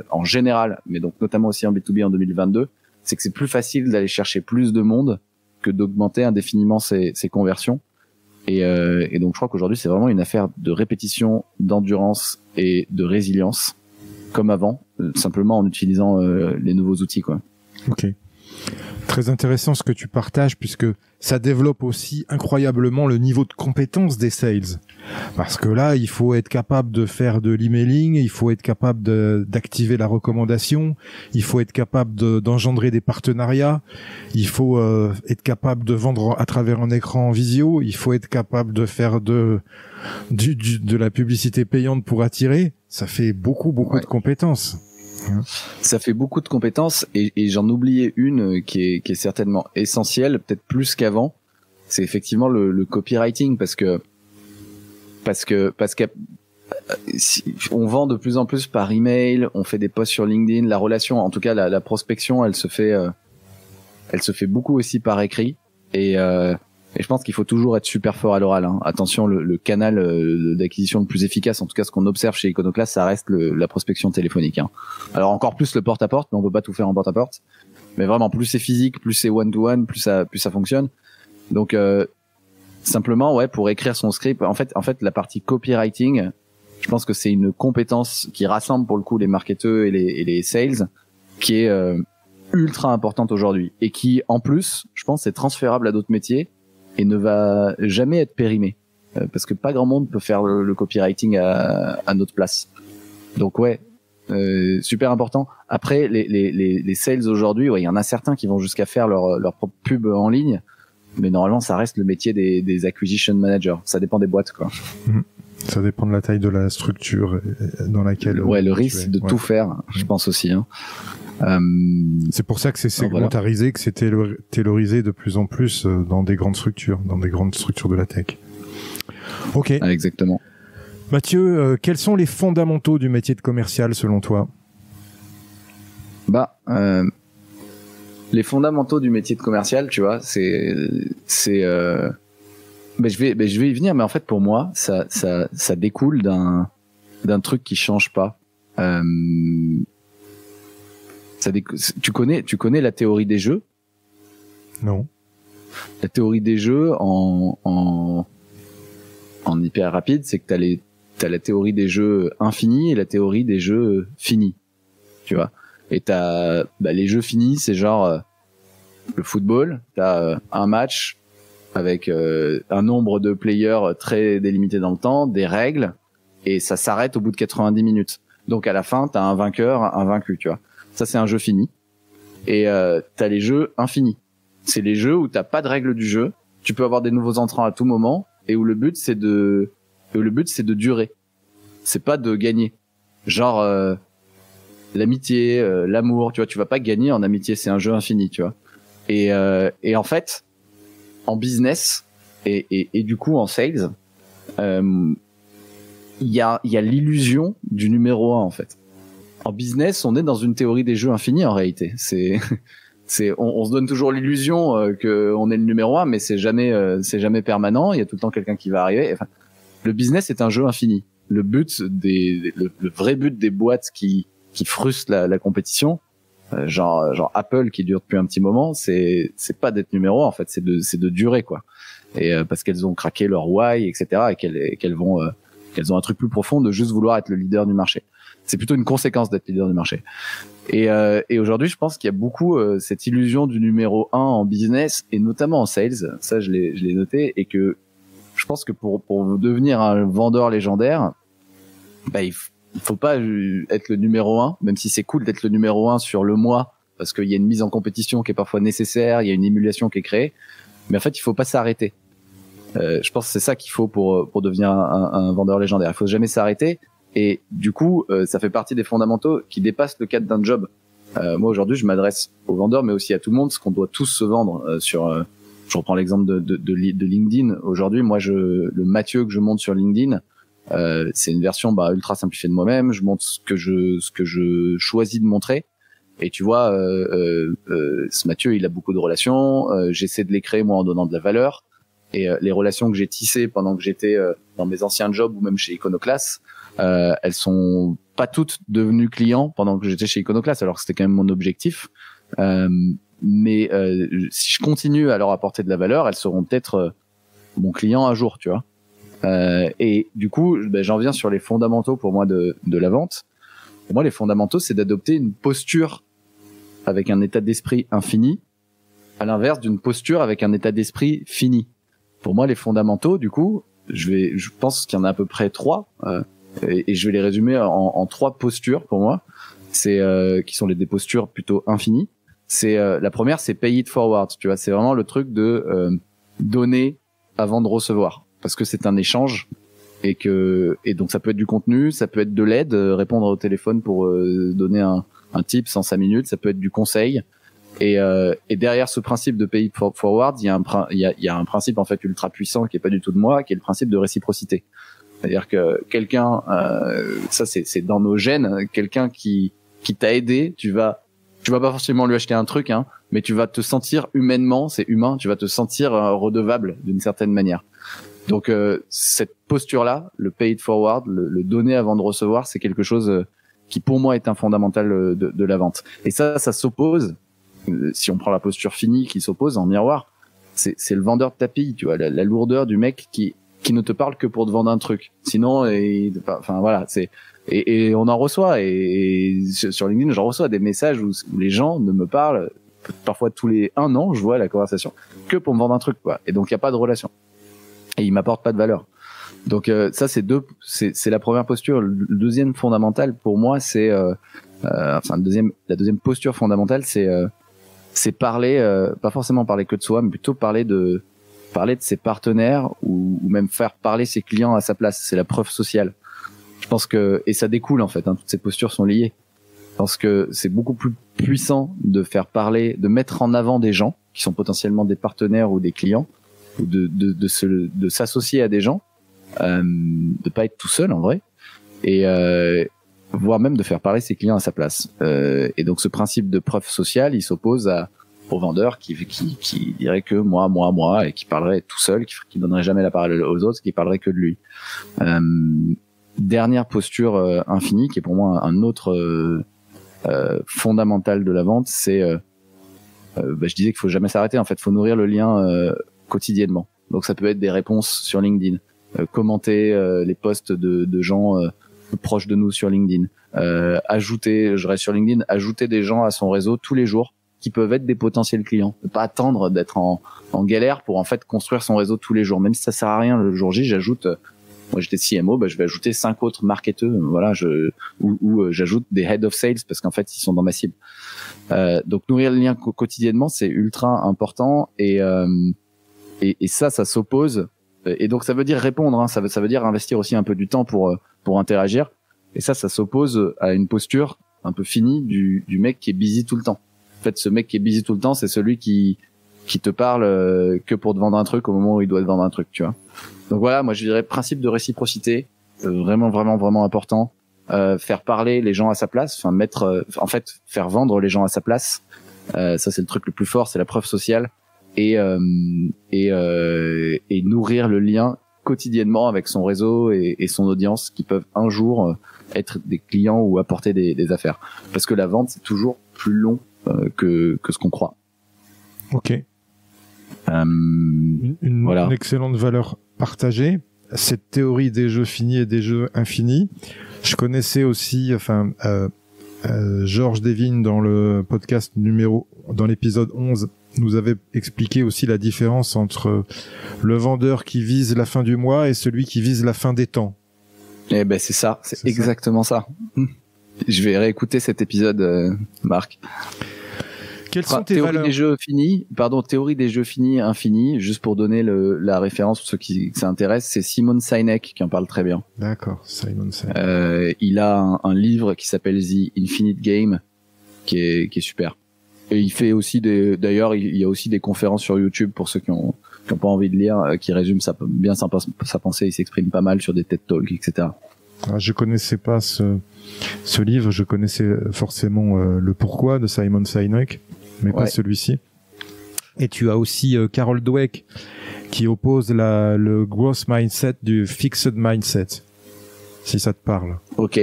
en général, mais donc notamment aussi en B2B en 2022, c'est que c'est plus facile d'aller chercher plus de monde que d'augmenter indéfiniment ses conversions. Et donc je crois qu'aujourd'hui c'est vraiment une affaire de répétition, d'endurance et de résilience, comme avant, simplement en utilisant les nouveaux outils, quoi. Ok. Très intéressant ce que tu partages, puisque ça développe aussi incroyablement le niveau de compétence des sales. Parce que là, il faut être capable de faire de l'emailing, il faut être capable d'activer la recommandation, il faut être capable d'engendrer des partenariats, il faut être capable de vendre à travers un écran visio, il faut être capable de faire de la publicité payante pour attirer. Ça fait beaucoup de compétences. Ça fait beaucoup de compétences et j'en oubliais une qui est certainement essentielle, peut-être plus qu'avant. C'est effectivement le copywriting parce que on vend de plus en plus par email, on fait des posts sur LinkedIn, la relation, en tout cas la prospection, elle se fait beaucoup aussi par écrit et je pense qu'il faut toujours être super fort à l'oral, hein. Attention, le canal d'acquisition le plus efficace, en tout cas ce qu'on observe chez Iconoclast, ça reste la prospection téléphonique, hein. Alors encore plus le porte-à-porte, mais on peut pas tout faire en porte-à-porte. Mais vraiment, plus c'est physique, plus c'est one-to-one, plus ça fonctionne. Donc simplement, ouais, pour écrire son script, en fait la partie copywriting, je pense que c'est une compétence qui rassemble pour le coup les marketeurs et les sales, qui est ultra importante aujourd'hui et qui en plus, je pense, est transférable à d'autres métiers et ne va jamais être périmé parce que pas grand monde peut faire le copywriting à notre place. Donc ouais, super important. Après les sales aujourd'hui, ouais, il y en a certains qui vont jusqu'à faire leur propre pub en ligne, mais normalement ça reste le métier des acquisition managers. Ça dépend des boîtes, quoi. Ça dépend de la taille de la structure dans laquelle. Ouais, le risque de tout faire, je pense aussi, hein. C'est pour ça que c'est segmentarisé, que c'est taylorisé de plus en plus dans des grandes structures de la tech. Ok. Ah, exactement. Mathieu, quels sont les fondamentaux du métier de commercial selon toi? Les fondamentaux du métier de commercial, tu vois, je vais y venir, mais en fait pour moi, ça découle d'un truc qui change pas. Tu connais la théorie des jeux? Non. La théorie des jeux en hyper rapide, c'est que t'as la théorie des jeux infinis et la théorie des jeux finis, tu vois. Et les jeux finis, c'est genre le football, t'as un match avec un nombre de players très délimité dans le temps, des règles, et ça s'arrête au bout de 90 minutes. Donc à la fin, t'as un vainqueur, un vaincu, tu vois. Ça, c'est un jeu fini. Et t'as les jeux infinis. C'est les jeux où t'as pas de règles du jeu, tu peux avoir des nouveaux entrants à tout moment, et où le but c'est de durer. C'est pas de gagner. Genre l'amitié, l'amour, tu vois, tu vas pas gagner en amitié, c'est un jeu infini, tu vois. Et en fait, en business et du coup en sales, il y a l'illusion du numéro 1 en fait. En business, on est dans une théorie des jeux infinis en réalité. On se donne toujours l'illusion que on est le numéro 1, mais c'est jamais permanent. Il y a tout le temps quelqu'un qui va arriver. Enfin, le business est un jeu infini. Le vrai but des boîtes qui frustrent la compétition, genre Apple qui dure depuis un petit moment, c'est pas d'être numéro 1 en fait, c'est de durer quoi. Et parce qu'elles ont craqué leur why, etc. et qu'elles ont un truc plus profond de juste vouloir être le leader du marché. C'est plutôt une conséquence d'être leader du marché. Et aujourd'hui, je pense qu'il y a beaucoup cette illusion du numéro 1 en business et notamment en sales. Ça, je l'ai noté, et que je pense que pour devenir un vendeur légendaire, il faut pas être le numéro 1, même si c'est cool d'être le numéro 1 sur le mois, parce qu'il y a une mise en compétition qui est parfois nécessaire, il y a une émulation qui est créée, mais en fait, il faut pas s'arrêter. Je pense que c'est ça qu'il faut pour devenir un vendeur légendaire. Il faut jamais s'arrêter. Et du coup, ça fait partie des fondamentaux qui dépassent le cadre d'un job. Moi, aujourd'hui, je m'adresse aux vendeurs, mais aussi à tout le monde, parce qu'on doit tous se vendre je reprends l'exemple de LinkedIn. Aujourd'hui, moi, le Mathieu que je monte sur LinkedIn, c'est une version ultra simplifiée de moi-même. Je montre ce que je choisis de montrer. Et tu vois, ce Mathieu, il a beaucoup de relations. J'essaie de les créer, moi, en donnant de la valeur. Et les relations que j'ai tissées pendant que j'étais dans mes anciens jobs ou même chez Iconoclast, elles sont pas toutes devenues clients pendant que j'étais chez Iconoclast, alors que c'était quand même mon objectif. Mais si je continue à leur apporter de la valeur, elles seront peut-être mon client un jour, tu vois. Et du coup, j'en viens sur les fondamentaux pour moi de la vente. Pour moi, les fondamentaux, c'est d'adopter une posture avec un état d'esprit infini, à l'inverse d'une posture avec un état d'esprit fini. Pour moi, les fondamentaux, du coup, je pense qu'il y en a à peu près 3, et je vais les résumer en 3 postures pour moi. C'est qui sont des postures plutôt infinies. C'est la première, c'est pay it forward. Tu vois, c'est vraiment le truc de donner avant de recevoir, parce que c'est un échange et donc ça peut être du contenu, ça peut être de l'aide, répondre au téléphone pour donner un tip en 5 minutes, ça peut être du conseil. Et derrière ce principe de pay it forward, il y a un principe en fait ultra puissant qui est pas du tout de moi, qui est le principe de réciprocité. C'est-à-dire que quelqu'un, ça c'est dans nos gènes, quelqu'un qui t'a aidé, tu vas pas forcément lui acheter un truc, hein, mais tu vas te sentir humainement, c'est humain, tu vas te sentir redevable d'une certaine manière. Donc cette posture-là, le pay it forward, le donner avant de recevoir, c'est quelque chose qui pour moi est un fondamental de la vente. Et ça s'oppose. Si on prend la posture finie qui s'oppose en miroir, c'est le vendeur de tapis, tu vois, la lourdeur du mec qui ne te parle que pour te vendre un truc. Sinon, enfin voilà, et on en reçoit, et sur LinkedIn, j'en reçois des messages où les gens ne me parlent parfois tous les 1 an, je vois la conversation, que pour me vendre un truc, quoi. Et donc il y a pas de relation. Et ils m'apportent pas de valeur. Donc ça c'est la première posture. Le deuxième fondamental pour moi, c'est la deuxième posture fondamentale, c'est parler, pas forcément parler que de soi, mais plutôt parler de ses partenaires ou même faire parler ses clients à sa place. C'est la preuve sociale. Je pense et ça découle en fait, hein, toutes ces postures sont liées. Je pense que c'est beaucoup plus puissant de faire parler, de mettre en avant des gens qui sont potentiellement des partenaires ou des clients, ou de s'associer à des gens, de pas être tout seul en vrai, et voire même de faire parler ses clients à sa place. Et donc ce principe de preuve sociale, il s'oppose au vendeur qui dirait que moi, et qui parlerait tout seul, qui donnerait jamais la parole aux autres, qui parlerait que de lui. Dernière posture infinie, qui est pour moi un autre fondamental de la vente, c'est je disais qu'il faut jamais s'arrêter. En fait, faut nourrir le lien quotidiennement. Donc ça peut être des réponses sur LinkedIn, commenter les posts de gens proches de nous sur LinkedIn, je reste sur LinkedIn, ajouter des gens à son réseau tous les jours qui peuvent être des potentiels clients. Ne pas attendre d'être en galère pour en fait construire son réseau tous les jours. Même si ça sert à rien le jour J, j'ajoute. Moi, j'étais CMO, je vais ajouter 5 autres marketeurs, voilà, ou j'ajoute des head of sales parce qu'en fait, ils sont dans ma cible. Donc, nourrir le lien quotidiennement, c'est ultra important et ça s'oppose. Et donc, ça veut dire répondre, hein, ça veut dire investir aussi un peu du temps pour interagir. Et ça s'oppose à une posture un peu finie du mec qui est busy tout le temps. En fait, ce mec qui est busy tout le temps, c'est celui qui te parle que pour te vendre un truc au moment où il doit te vendre un truc, tu vois. Donc voilà, moi je dirais principe de réciprocité, vraiment important. Faire parler les gens à sa place, faire vendre les gens à sa place. Ça c'est le truc le plus fort, c'est la preuve sociale et nourrir le lien quotidiennement avec son réseau et son audience qui peuvent un jour être des clients ou apporter des affaires. Parce que la vente c'est toujours plus long que ce qu'on croit. Ok. Une excellente valeur partagée. Cette théorie des jeux finis et des jeux infinis. Je connaissais aussi, Georges Devine dans le podcast dans l'épisode 11 nous avait expliqué aussi la différence entre le vendeur qui vise la fin du mois et celui qui vise la fin des temps. Eh ben c'est ça, c'est exactement ça. Je vais réécouter cet épisode, Marc. Quelles sont tes valeurs ? Théorie des jeux finis, infinis, juste pour donner la référence pour ceux qui s'intéressent, c'est Simon Sinek qui en parle très bien. D'accord, Simon Sinek. Il a un livre qui s'appelle The Infinite Game, qui est super. Et il fait aussi d'ailleurs, il y a aussi des conférences sur YouTube pour ceux qui ont pas envie de lire, qui résument sa pensée, il s'exprime pas mal sur des TED Talks, etc. Alors, je connaissais pas ce livre, je connaissais forcément le pourquoi de Simon Sinek, mais pas celui-ci. Et tu as aussi Carol Dweck qui oppose le growth mindset du fixed mindset, si ça te parle. Ok.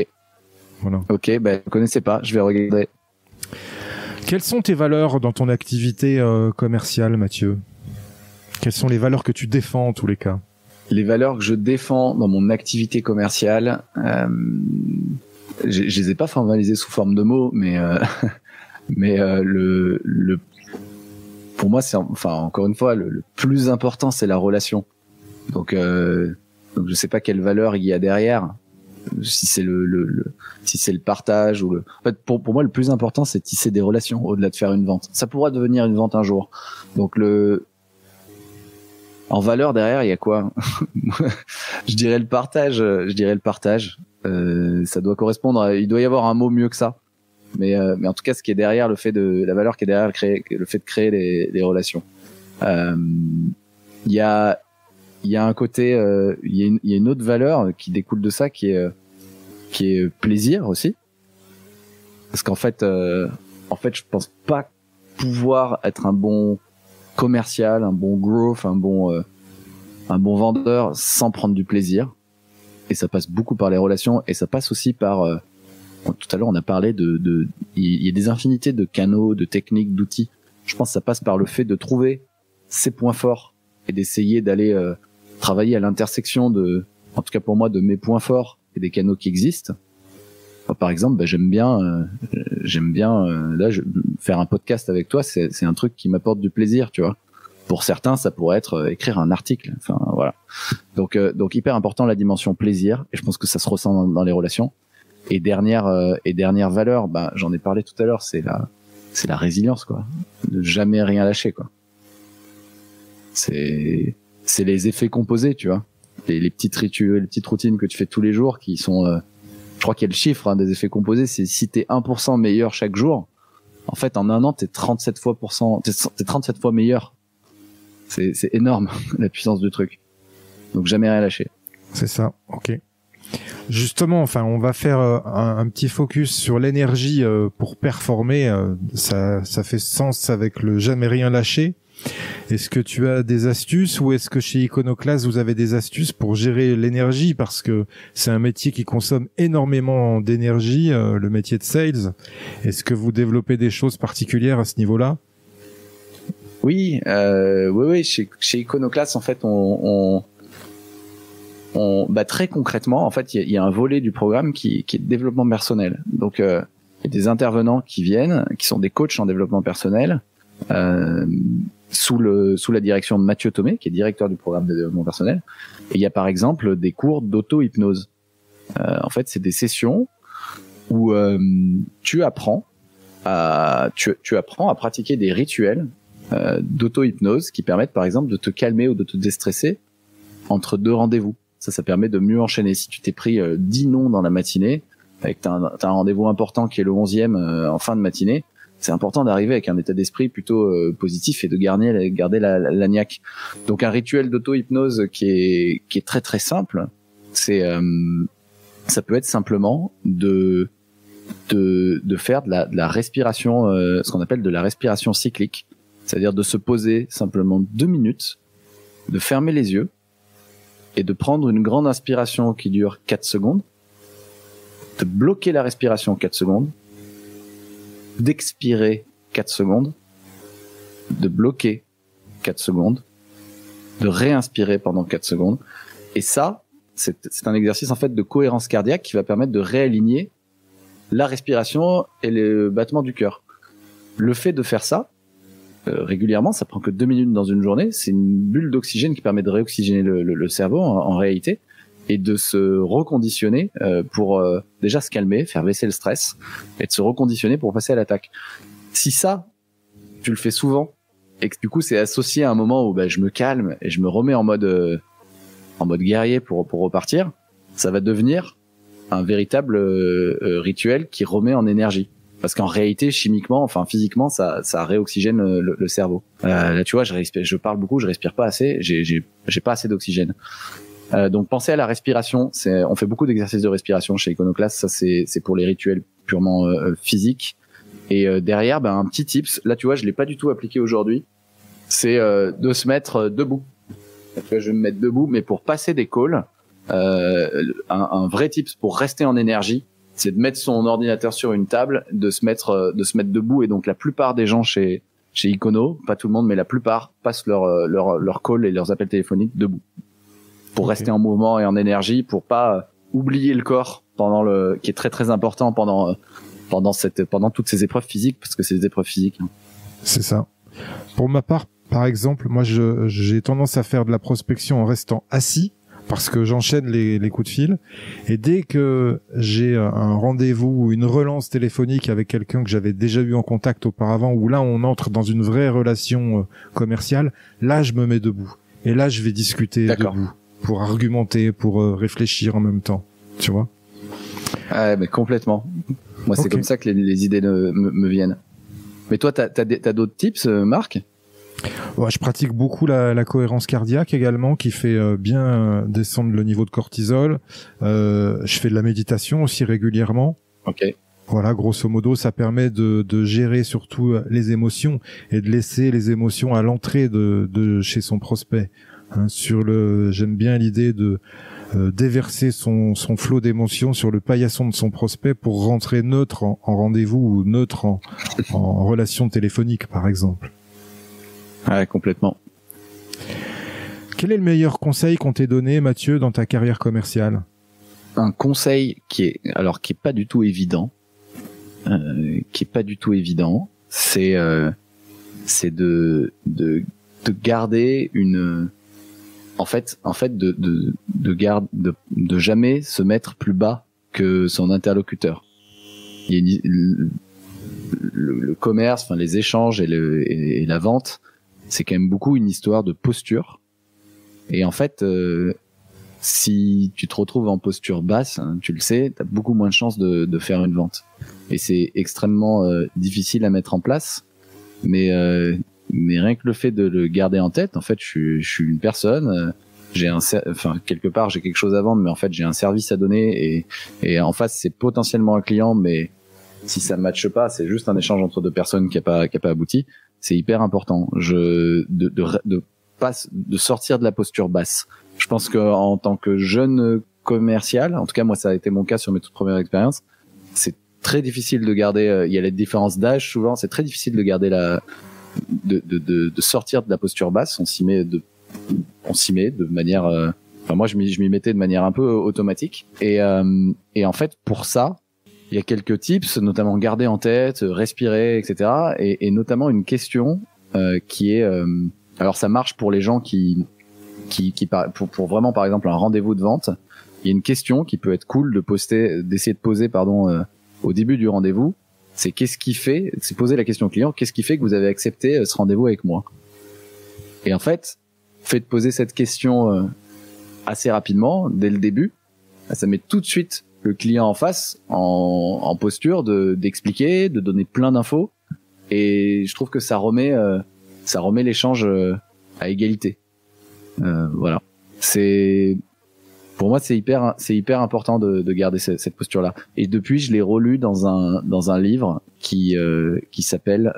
Voilà. Ok, je connaissais pas, je vais regarder. Quelles sont tes valeurs dans ton activité commerciale, Mathieu ? Quelles sont les valeurs que tu défends en tous les cas ? Les valeurs que je défends dans mon activité commerciale, je les ai pas formalisées sous forme de mots, mais pour moi, c'est encore une fois le plus important, c'est la relation. Donc je sais pas quelle valeur il y a derrière. Si c'est si c'est le partage ou en fait pour moi le plus important c'est de tisser des relations au-delà de faire une vente. Ça pourra devenir une vente un jour. Donc en valeur derrière il y a quoi? Je dirais le partage. Ça doit correspondre. Il doit y avoir un mot mieux que ça. Mais en tout cas ce qui est derrière la valeur qui est derrière le fait de créer des relations. Il y a un côté, il y a une autre valeur qui découle de ça qui est plaisir aussi. Parce qu'en fait, je pense pas pouvoir être un bon commercial, un bon growth, un bon vendeur sans prendre du plaisir. Et ça passe beaucoup par les relations et ça passe aussi par, tout à l'heure on a parlé il y a des infinités de canaux, de techniques, d'outils. Je pense que ça passe par le fait de trouver ses points forts et d'essayer d'aller travailler à l'intersection en tout cas pour moi, de mes points forts et des canaux qui existent. Par exemple, j'aime bien là faire un podcast avec toi, c'est un truc qui m'apporte du plaisir, tu vois. Pour certains, ça pourrait être écrire un article. Enfin voilà. Donc hyper important la dimension plaisir et je pense que ça se ressent dans les relations. Et dernière valeur, j'en ai parlé tout à l'heure, c'est la résilience quoi. De jamais rien lâcher quoi. C'est les effets composés, tu vois. Les petites rituels, les petites routines que tu fais tous les jours qui sont je crois qu'il y a le chiffre des effets composés, c'est si t'es 1% meilleur chaque jour, en fait en un an t'es 37 fois meilleur. C'est énorme la puissance du truc. Donc jamais rien lâcher. C'est ça, ok. Justement, enfin, on va faire un petit focus sur l'énergie pour performer. Ça fait sens avec le jamais rien lâcher. Est-ce que tu as des astuces ou est-ce que chez Iconoclast vous avez des astuces pour gérer l'énergie, parce que c'est un métier qui consomme énormément d'énergie, le métier de sales. Est-ce que vous développez des choses particulières à ce niveau-là? Oui, oui. Chez Iconoclast, en fait, très concrètement, en fait, il y a un volet du programme qui est développement personnel. Donc, il y a des intervenants qui viennent, qui sont des coachs en développement personnel, sous la direction de Mathieu Thomé, qui est directeur du programme de développement personnel. Et il y a par exemple des cours d'auto-hypnose. En fait, c'est des sessions où tu apprends à pratiquer des rituels d'auto-hypnose qui permettent par exemple de te calmer ou de te déstresser entre deux rendez-vous. Ça permet de mieux enchaîner. Si tu t'es pris 10 noms dans la matinée, avec t'as un rendez-vous important qui est le 11e en fin de matinée, c'est important d'arriver avec un état d'esprit plutôt positif et de garder la niaque. Donc un rituel d'auto-hypnose qui est très très simple, ça peut être simplement de faire de la respiration, ce qu'on appelle de la respiration cyclique, c'est-à-dire de se poser simplement 2 minutes, de fermer les yeux et de prendre une grande inspiration qui dure 4 secondes, de bloquer la respiration 4 secondes, d'expirer 4 secondes, de bloquer 4 secondes, de réinspirer pendant 4 secondes. Et ça, c'est un exercice en fait de cohérence cardiaque qui va permettre de réaligner la respiration et le battement du cœur. Le fait de faire ça régulièrement, ça prend que 2 minutes dans une journée, c'est une bulle d'oxygène qui permet de réoxygéner le cerveau en réalité, et de se reconditionner pour déjà se calmer, faire baisser le stress, et de se reconditionner pour passer à l'attaque. Si ça, tu le fais souvent, et que du coup c'est associé à un moment où je me calme et je me remets en mode guerrier pour repartir, ça va devenir un véritable rituel qui remet en énergie. Parce qu'en réalité, chimiquement, enfin physiquement, ça réoxygène le cerveau. Là, tu vois, je parle beaucoup, je respire pas assez, j'ai pas assez d'oxygène. Donc, pensez à la respiration. On fait beaucoup d'exercices de respiration chez Iconoclast. Ça, c'est pour les rituels purement physiques. Et derrière, un petit tips. Là, tu vois, je l'ai pas du tout appliqué aujourd'hui. C'est de se mettre debout. Je vais me mettre debout, mais pour passer des calls, un vrai tips pour rester en énergie, c'est de mettre son ordinateur sur une table, de se mettre debout. Et donc la plupart des gens chez Icono, pas tout le monde, mais la plupart passent leur call et leurs appels téléphoniques debout, pour rester en mouvement et en énergie, pour pas oublier le corps qui est très très important pendant toutes ces épreuves physiques, parce que c'est des épreuves physiques. C'est ça. Pour ma part, par exemple, moi j'ai tendance à faire de la prospection en restant assis, parce que j'enchaîne les coups de fil, et dès que j'ai un rendez-vous ou une relance téléphonique avec quelqu'un que j'avais déjà eu en contact auparavant, où là on entre dans une vraie relation commerciale, là je me mets debout, et là je vais discuter debout, pour argumenter, pour réfléchir en même temps, tu vois. Ouais, mais complètement. Moi c'est comme ça que les idées me viennent. Mais toi t'as d'autres tips, Marc? Ouais, je pratique beaucoup la cohérence cardiaque également, qui fait bien descendre le niveau de cortisol. Je fais de la méditation aussi régulièrement. Ok. Voilà, grosso modo, ça permet de gérer surtout les émotions et de laisser les émotions à l'entrée de chez son prospect. Hein, j'aime bien l'idée de déverser son flot d'émotions sur le paillasson de son prospect pour rentrer neutre en rendez-vous ou neutre en relation téléphonique, par exemple. Ouais, complètement. Quel est le meilleur conseil qu'on t'ait donné, Mathieu, dans ta carrière commerciale? Un conseil qui est pas du tout évident, c'est de garder de jamais se mettre plus bas que son interlocuteur. Le commerce, enfin les échanges et la vente, c'est quand même beaucoup une histoire de posture. Et en fait, si tu te retrouves en posture basse, hein, tu le sais, t'as beaucoup moins de chances de faire une vente. Et c'est extrêmement difficile à mettre en place. Mais rien que le fait de le garder en tête, en fait, je suis une personne quelque part j'ai quelque chose à vendre, mais en fait j'ai un service à donner et en face c'est potentiellement un client, mais si ça ne matche pas, c'est juste un échange entre deux personnes qui a pas abouti. C'est hyper important. De sortir de la posture basse. Je pense que en tant que jeune commercial, en tout cas moi ça a été mon cas sur mes toutes premières expériences, c'est très difficile de garder. Il y a les différences d'âge souvent, c'est très difficile de garder de sortir de la posture basse. On s'y met de manière. Moi je m'y mettais de manière un peu automatique. Et en fait pour ça, il y a quelques tips, notamment garder en tête, respirer, etc. Et notamment une question qui est. Alors ça marche pour les gens qui pour vraiment par exemple un rendez-vous de vente. Il y a une question qui peut être cool d'essayer de poser au début du rendez-vous. C'est poser la question au client, qu'est-ce qui fait que vous avez accepté ce rendez-vous avec moi? Et en fait, faites poser cette question assez rapidement, dès le début, ça met tout de suite le client en face, en posture d'expliquer, de donner plein d'infos. Et je trouve que ça remet l'échange à égalité. Voilà. Pour moi, c'est hyper important de garder cette posture-là. Et depuis, je l'ai relu dans un livre qui s'appelle,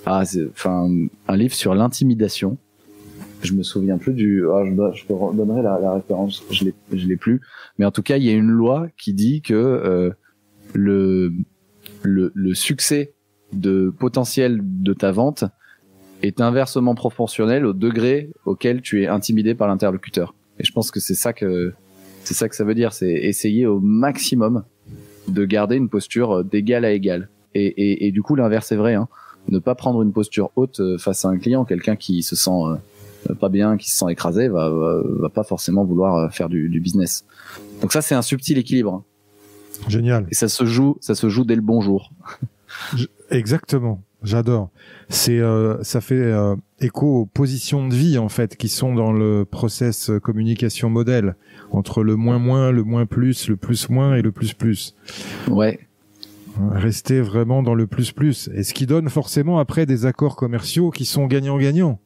un livre sur l'intimidation. Je me souviens plus je te donnerai la référence. Je l'ai plus. Mais en tout cas, il y a une loi qui dit que le succès potentiel de ta vente est inversement proportionnel au degré auquel tu es intimidé par l'interlocuteur. Et je pense que c'est ça que ça veut dire, c'est essayer au maximum de garder une posture d'égal à égal. Et du coup, l'inverse est vrai, hein. Ne pas prendre une posture haute face à un client, quelqu'un qui se sent pas bien, qui se sent écrasé, va pas forcément vouloir faire du business. Donc ça, c'est un subtil équilibre. Génial. Et ça se joue dès le bonjour. Exactement. J'adore. Ça fait écho aux positions de vie en fait qui sont dans le process communication modèle entre le moins, le moins plus, le plus moins et le plus. Ouais. Rester vraiment dans le plus et ce qui donne forcément après des accords commerciaux qui sont gagnant-gagnant.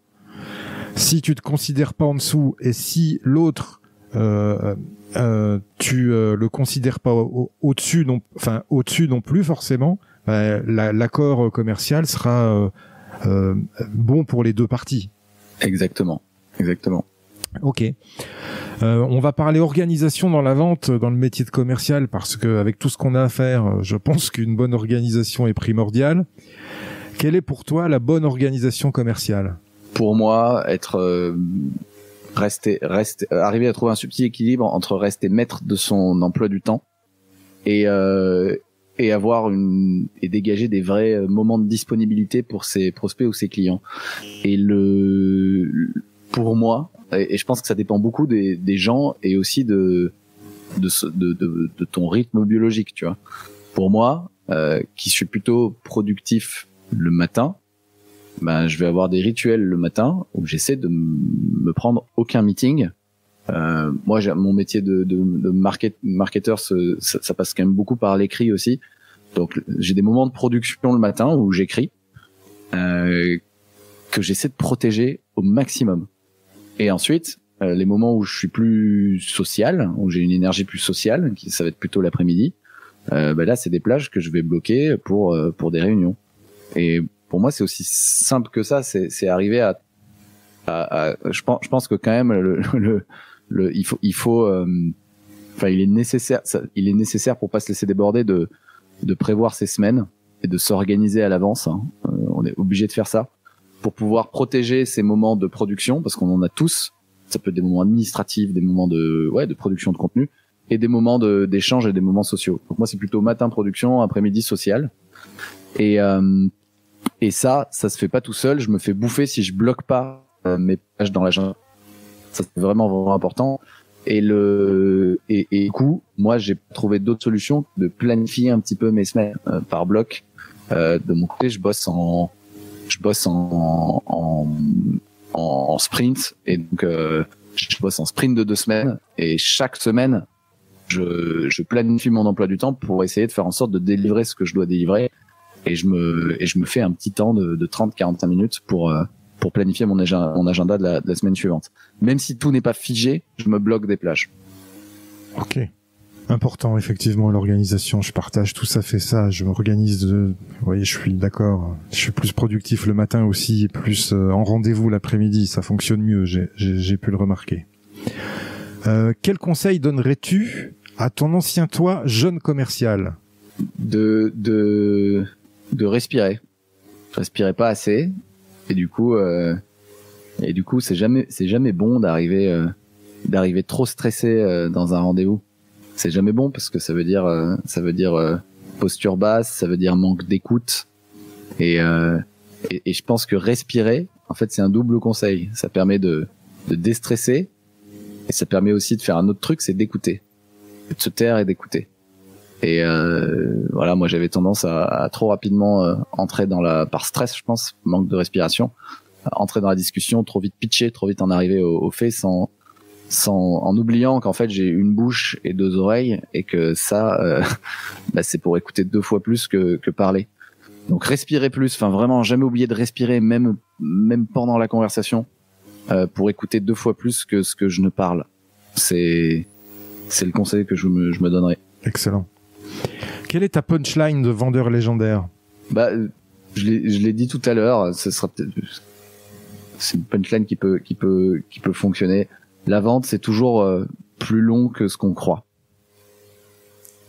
Si tu te considères pas en dessous et si l'autre tu le considères pas au-dessus non plus forcément, l'accord commercial sera bon pour les deux parties. Exactement. Ok. On va parler organisation dans la vente, dans le métier de commercial, parce que avec tout ce qu'on a à faire, je pense qu'une bonne organisation est primordiale. Quelle est pour toi la bonne organisation commerciale? Pour moi, arriver à trouver un subtil équilibre entre rester maître de son emploi du temps et dégager des vrais moments de disponibilité pour ses prospects ou ses clients. Et pour moi, et je pense que ça dépend beaucoup des gens et aussi de ton rythme biologique, tu vois. Pour moi, qui suis plutôt productif le matin, je vais avoir des rituels le matin où j'essaie de me prendre aucun meeting. Moi, mon métier de marketeur, ça passe quand même beaucoup par l'écrit aussi. Donc, j'ai des moments de production le matin où j'écris, que j'essaie de protéger au maximum. Et ensuite, les moments où je suis plus social, où j'ai une énergie plus sociale, ça va être plutôt l'après-midi. Là, c'est des plages que je vais bloquer pour des réunions. Et pour moi, c'est aussi simple que ça. C'est arriver à je pense que quand même il est nécessaire pour pas se laisser déborder de prévoir ses semaines et de s'organiser à l'avance. Hein. On est obligé de faire ça pour pouvoir protéger ces moments de production, parce qu'on en a tous. Ça peut être des moments administratifs, des moments de production de contenu, et des moments d'échange et des moments sociaux. Donc moi, c'est plutôt matin production, après-midi social. Et ça se fait pas tout seul. Je me fais bouffer si je bloque pas mes pages dans l'agenda. Ça, c'est vraiment important. Et du coup, moi, j'ai trouvé d'autres solutions de planifier un petit peu mes semaines par bloc. De mon côté, je bosse en sprint, et donc je bosse en sprint de 2 semaines, et chaque semaine je planifie mon emploi du temps pour essayer de faire en sorte de délivrer ce que je dois délivrer, et je me fais un petit temps de 30-45 minutes pour planifier mon agenda de la semaine suivante. Même si tout n'est pas figé, je me bloque des plages. Ok. Important, effectivement, l'organisation. Je partage tout ça, fait ça. Je m'organise vous voyez, je suis d'accord. Je suis plus productif le matin aussi, plus en rendez-vous l'après-midi. Ça fonctionne mieux. J'ai pu le remarquer. Quel conseil donnerais-tu à ton ancien toi, jeune commercial? De respirer. Je respirais pas assez. Et du coup, c'est jamais bon d'arriver trop stressé dans un rendez-vous. C'est jamais bon parce que ça veut dire posture basse, ça veut dire manque d'écoute. Et je pense que respirer, en fait, c'est un double conseil. Ça permet de déstresser et ça permet aussi de faire un autre truc, c'est d'écouter, de se taire et d'écouter. Et voilà, moi j'avais tendance à trop rapidement entrer par stress, je pense, manque de respiration, entrer dans la discussion, trop vite pitcher, trop vite en arriver au fait en oubliant qu'en fait j'ai une bouche et deux oreilles et que ça c'est pour écouter 2 fois plus que parler. Donc respirer plus, enfin vraiment jamais oublier de respirer même pendant la conversation pour écouter 2 fois plus que ce que je ne parle. C'est le conseil que je me donnerai. Excellent. Quelle est ta punchline de vendeur légendaire? Je l'ai dit tout à l'heure, c'est une punchline qui peut fonctionner. La vente, c'est toujours plus long que ce qu'on croit.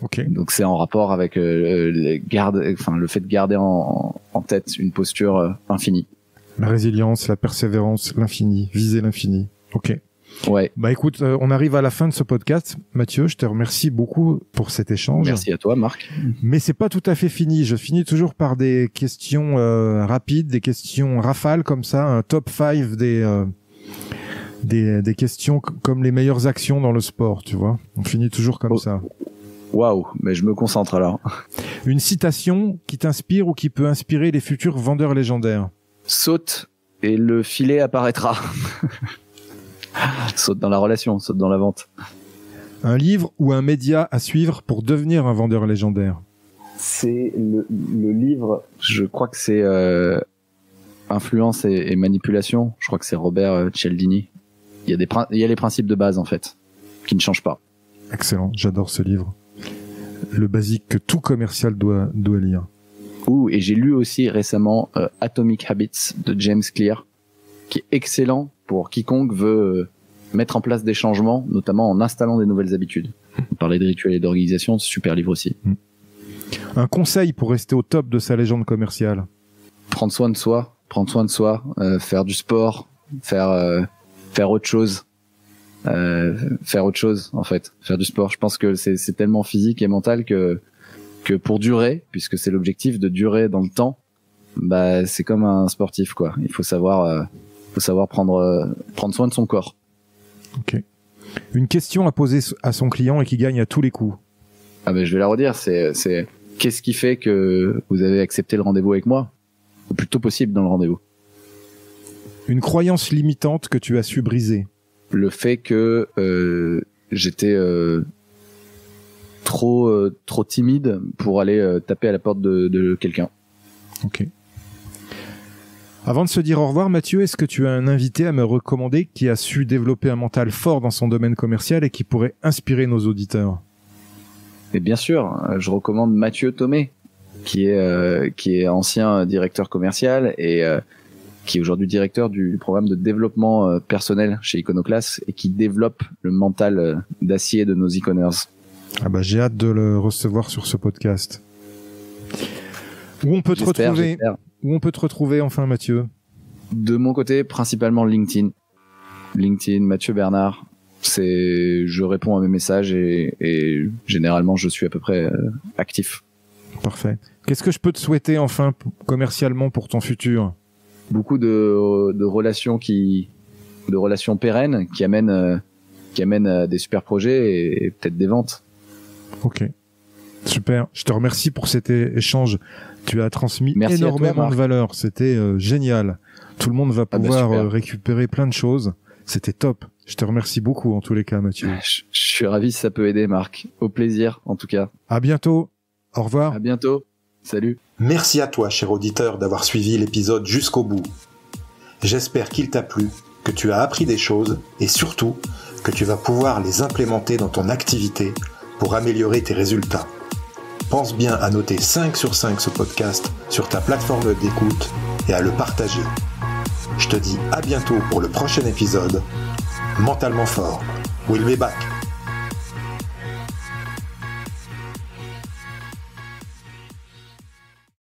Ok. Donc c'est en rapport avec le fait de garder en tête une posture infinie. La résilience, la persévérance, l'infini, viser l'infini. Ok. Ouais. Écoute, on arrive à la fin de ce podcast. Mathieu, je te remercie beaucoup pour cet échange. Merci à toi, Marc. Mais c'est pas tout à fait fini. Je finis toujours par des questions rapides, des questions rafales comme ça, un top 5 des questions comme les meilleures actions dans le sport, tu vois. On finit toujours comme ça. Waouh, mais je me concentre alors. Une citation qui t'inspire ou qui peut inspirer les futurs vendeurs légendaires. Saute et le filet apparaîtra. Saute dans la relation, saute dans la vente. Un livre ou un média à suivre pour devenir un vendeur légendaire. C'est le livre, je crois que c'est Influence et manipulation. Je crois que c'est Robert Cialdini. Il y a les principes de base en fait, qui ne changent pas. Excellent, j'adore ce livre. Le basique que tout commercial doit lire. Et j'ai lu aussi récemment Atomic Habits de James Clear, qui est excellent pour quiconque veut mettre en place des changements, notamment en installant des nouvelles habitudes. On parlait de rituels et d'organisation, super livre aussi. Un conseil pour rester au top de sa légende commerciale. Prendre soin de soi, faire du sport, faire autre chose. Faire autre chose en fait, faire du sport. Je pense que c'est tellement physique et mental que pour durer, puisque c'est l'objectif de durer dans le temps, c'est comme un sportif quoi. Il faut savoir prendre soin de son corps. Ok. Une question à poser à son client et qui gagne à tous les coups. Je vais la redire. C'est qu'est-ce qui fait que vous avez accepté le rendez-vous avec moi, le plus tôt possible dans le rendez-vous. Une croyance limitante que tu as su briser. Le fait que j'étais trop timide pour aller taper à la porte de quelqu'un. Ok. Avant de se dire au revoir, Mathieu, est-ce que tu as un invité à me recommander qui a su développer un mental fort dans son domaine commercial et qui pourrait inspirer nos auditeurs? Et bien sûr, je recommande Mathieu Thomé, qui est ancien directeur commercial et qui est aujourd'hui directeur du programme de développement personnel chez Iconoclast et qui développe le mental d'acier de nos e-commerce. J'ai hâte de le recevoir sur ce podcast. Où on peut te retrouver? Où on peut te retrouver enfin, Mathieu? De mon côté, principalement LinkedIn. LinkedIn, Mathieu Bernard. Je réponds à mes messages et généralement je suis à peu près actif. Parfait. Qu'est-ce que je peux te souhaiter enfin commercialement pour ton futur? Beaucoup de relations pérennes qui amènent à des super projets et peut-être des ventes. Ok. Super. Je te remercie pour cet échange. Tu as transmis énormément de valeur. C'était génial. Tout le monde va pouvoir récupérer plein de choses. C'était top. Je te remercie beaucoup en tous les cas, Mathieu. Je suis ravi si ça peut aider, Marc. Au plaisir, en tout cas. À bientôt. Au revoir. À bientôt. Salut. Merci à toi, cher auditeur, d'avoir suivi l'épisode jusqu'au bout. J'espère qu'il t'a plu, que tu as appris des choses et surtout que tu vas pouvoir les implémenter dans ton activité pour améliorer tes résultats. Pense bien à noter 5 sur 5 ce podcast sur ta plateforme d'écoute et à le partager. Je te dis à bientôt pour le prochain épisode. Mentalement fort, we'll be back.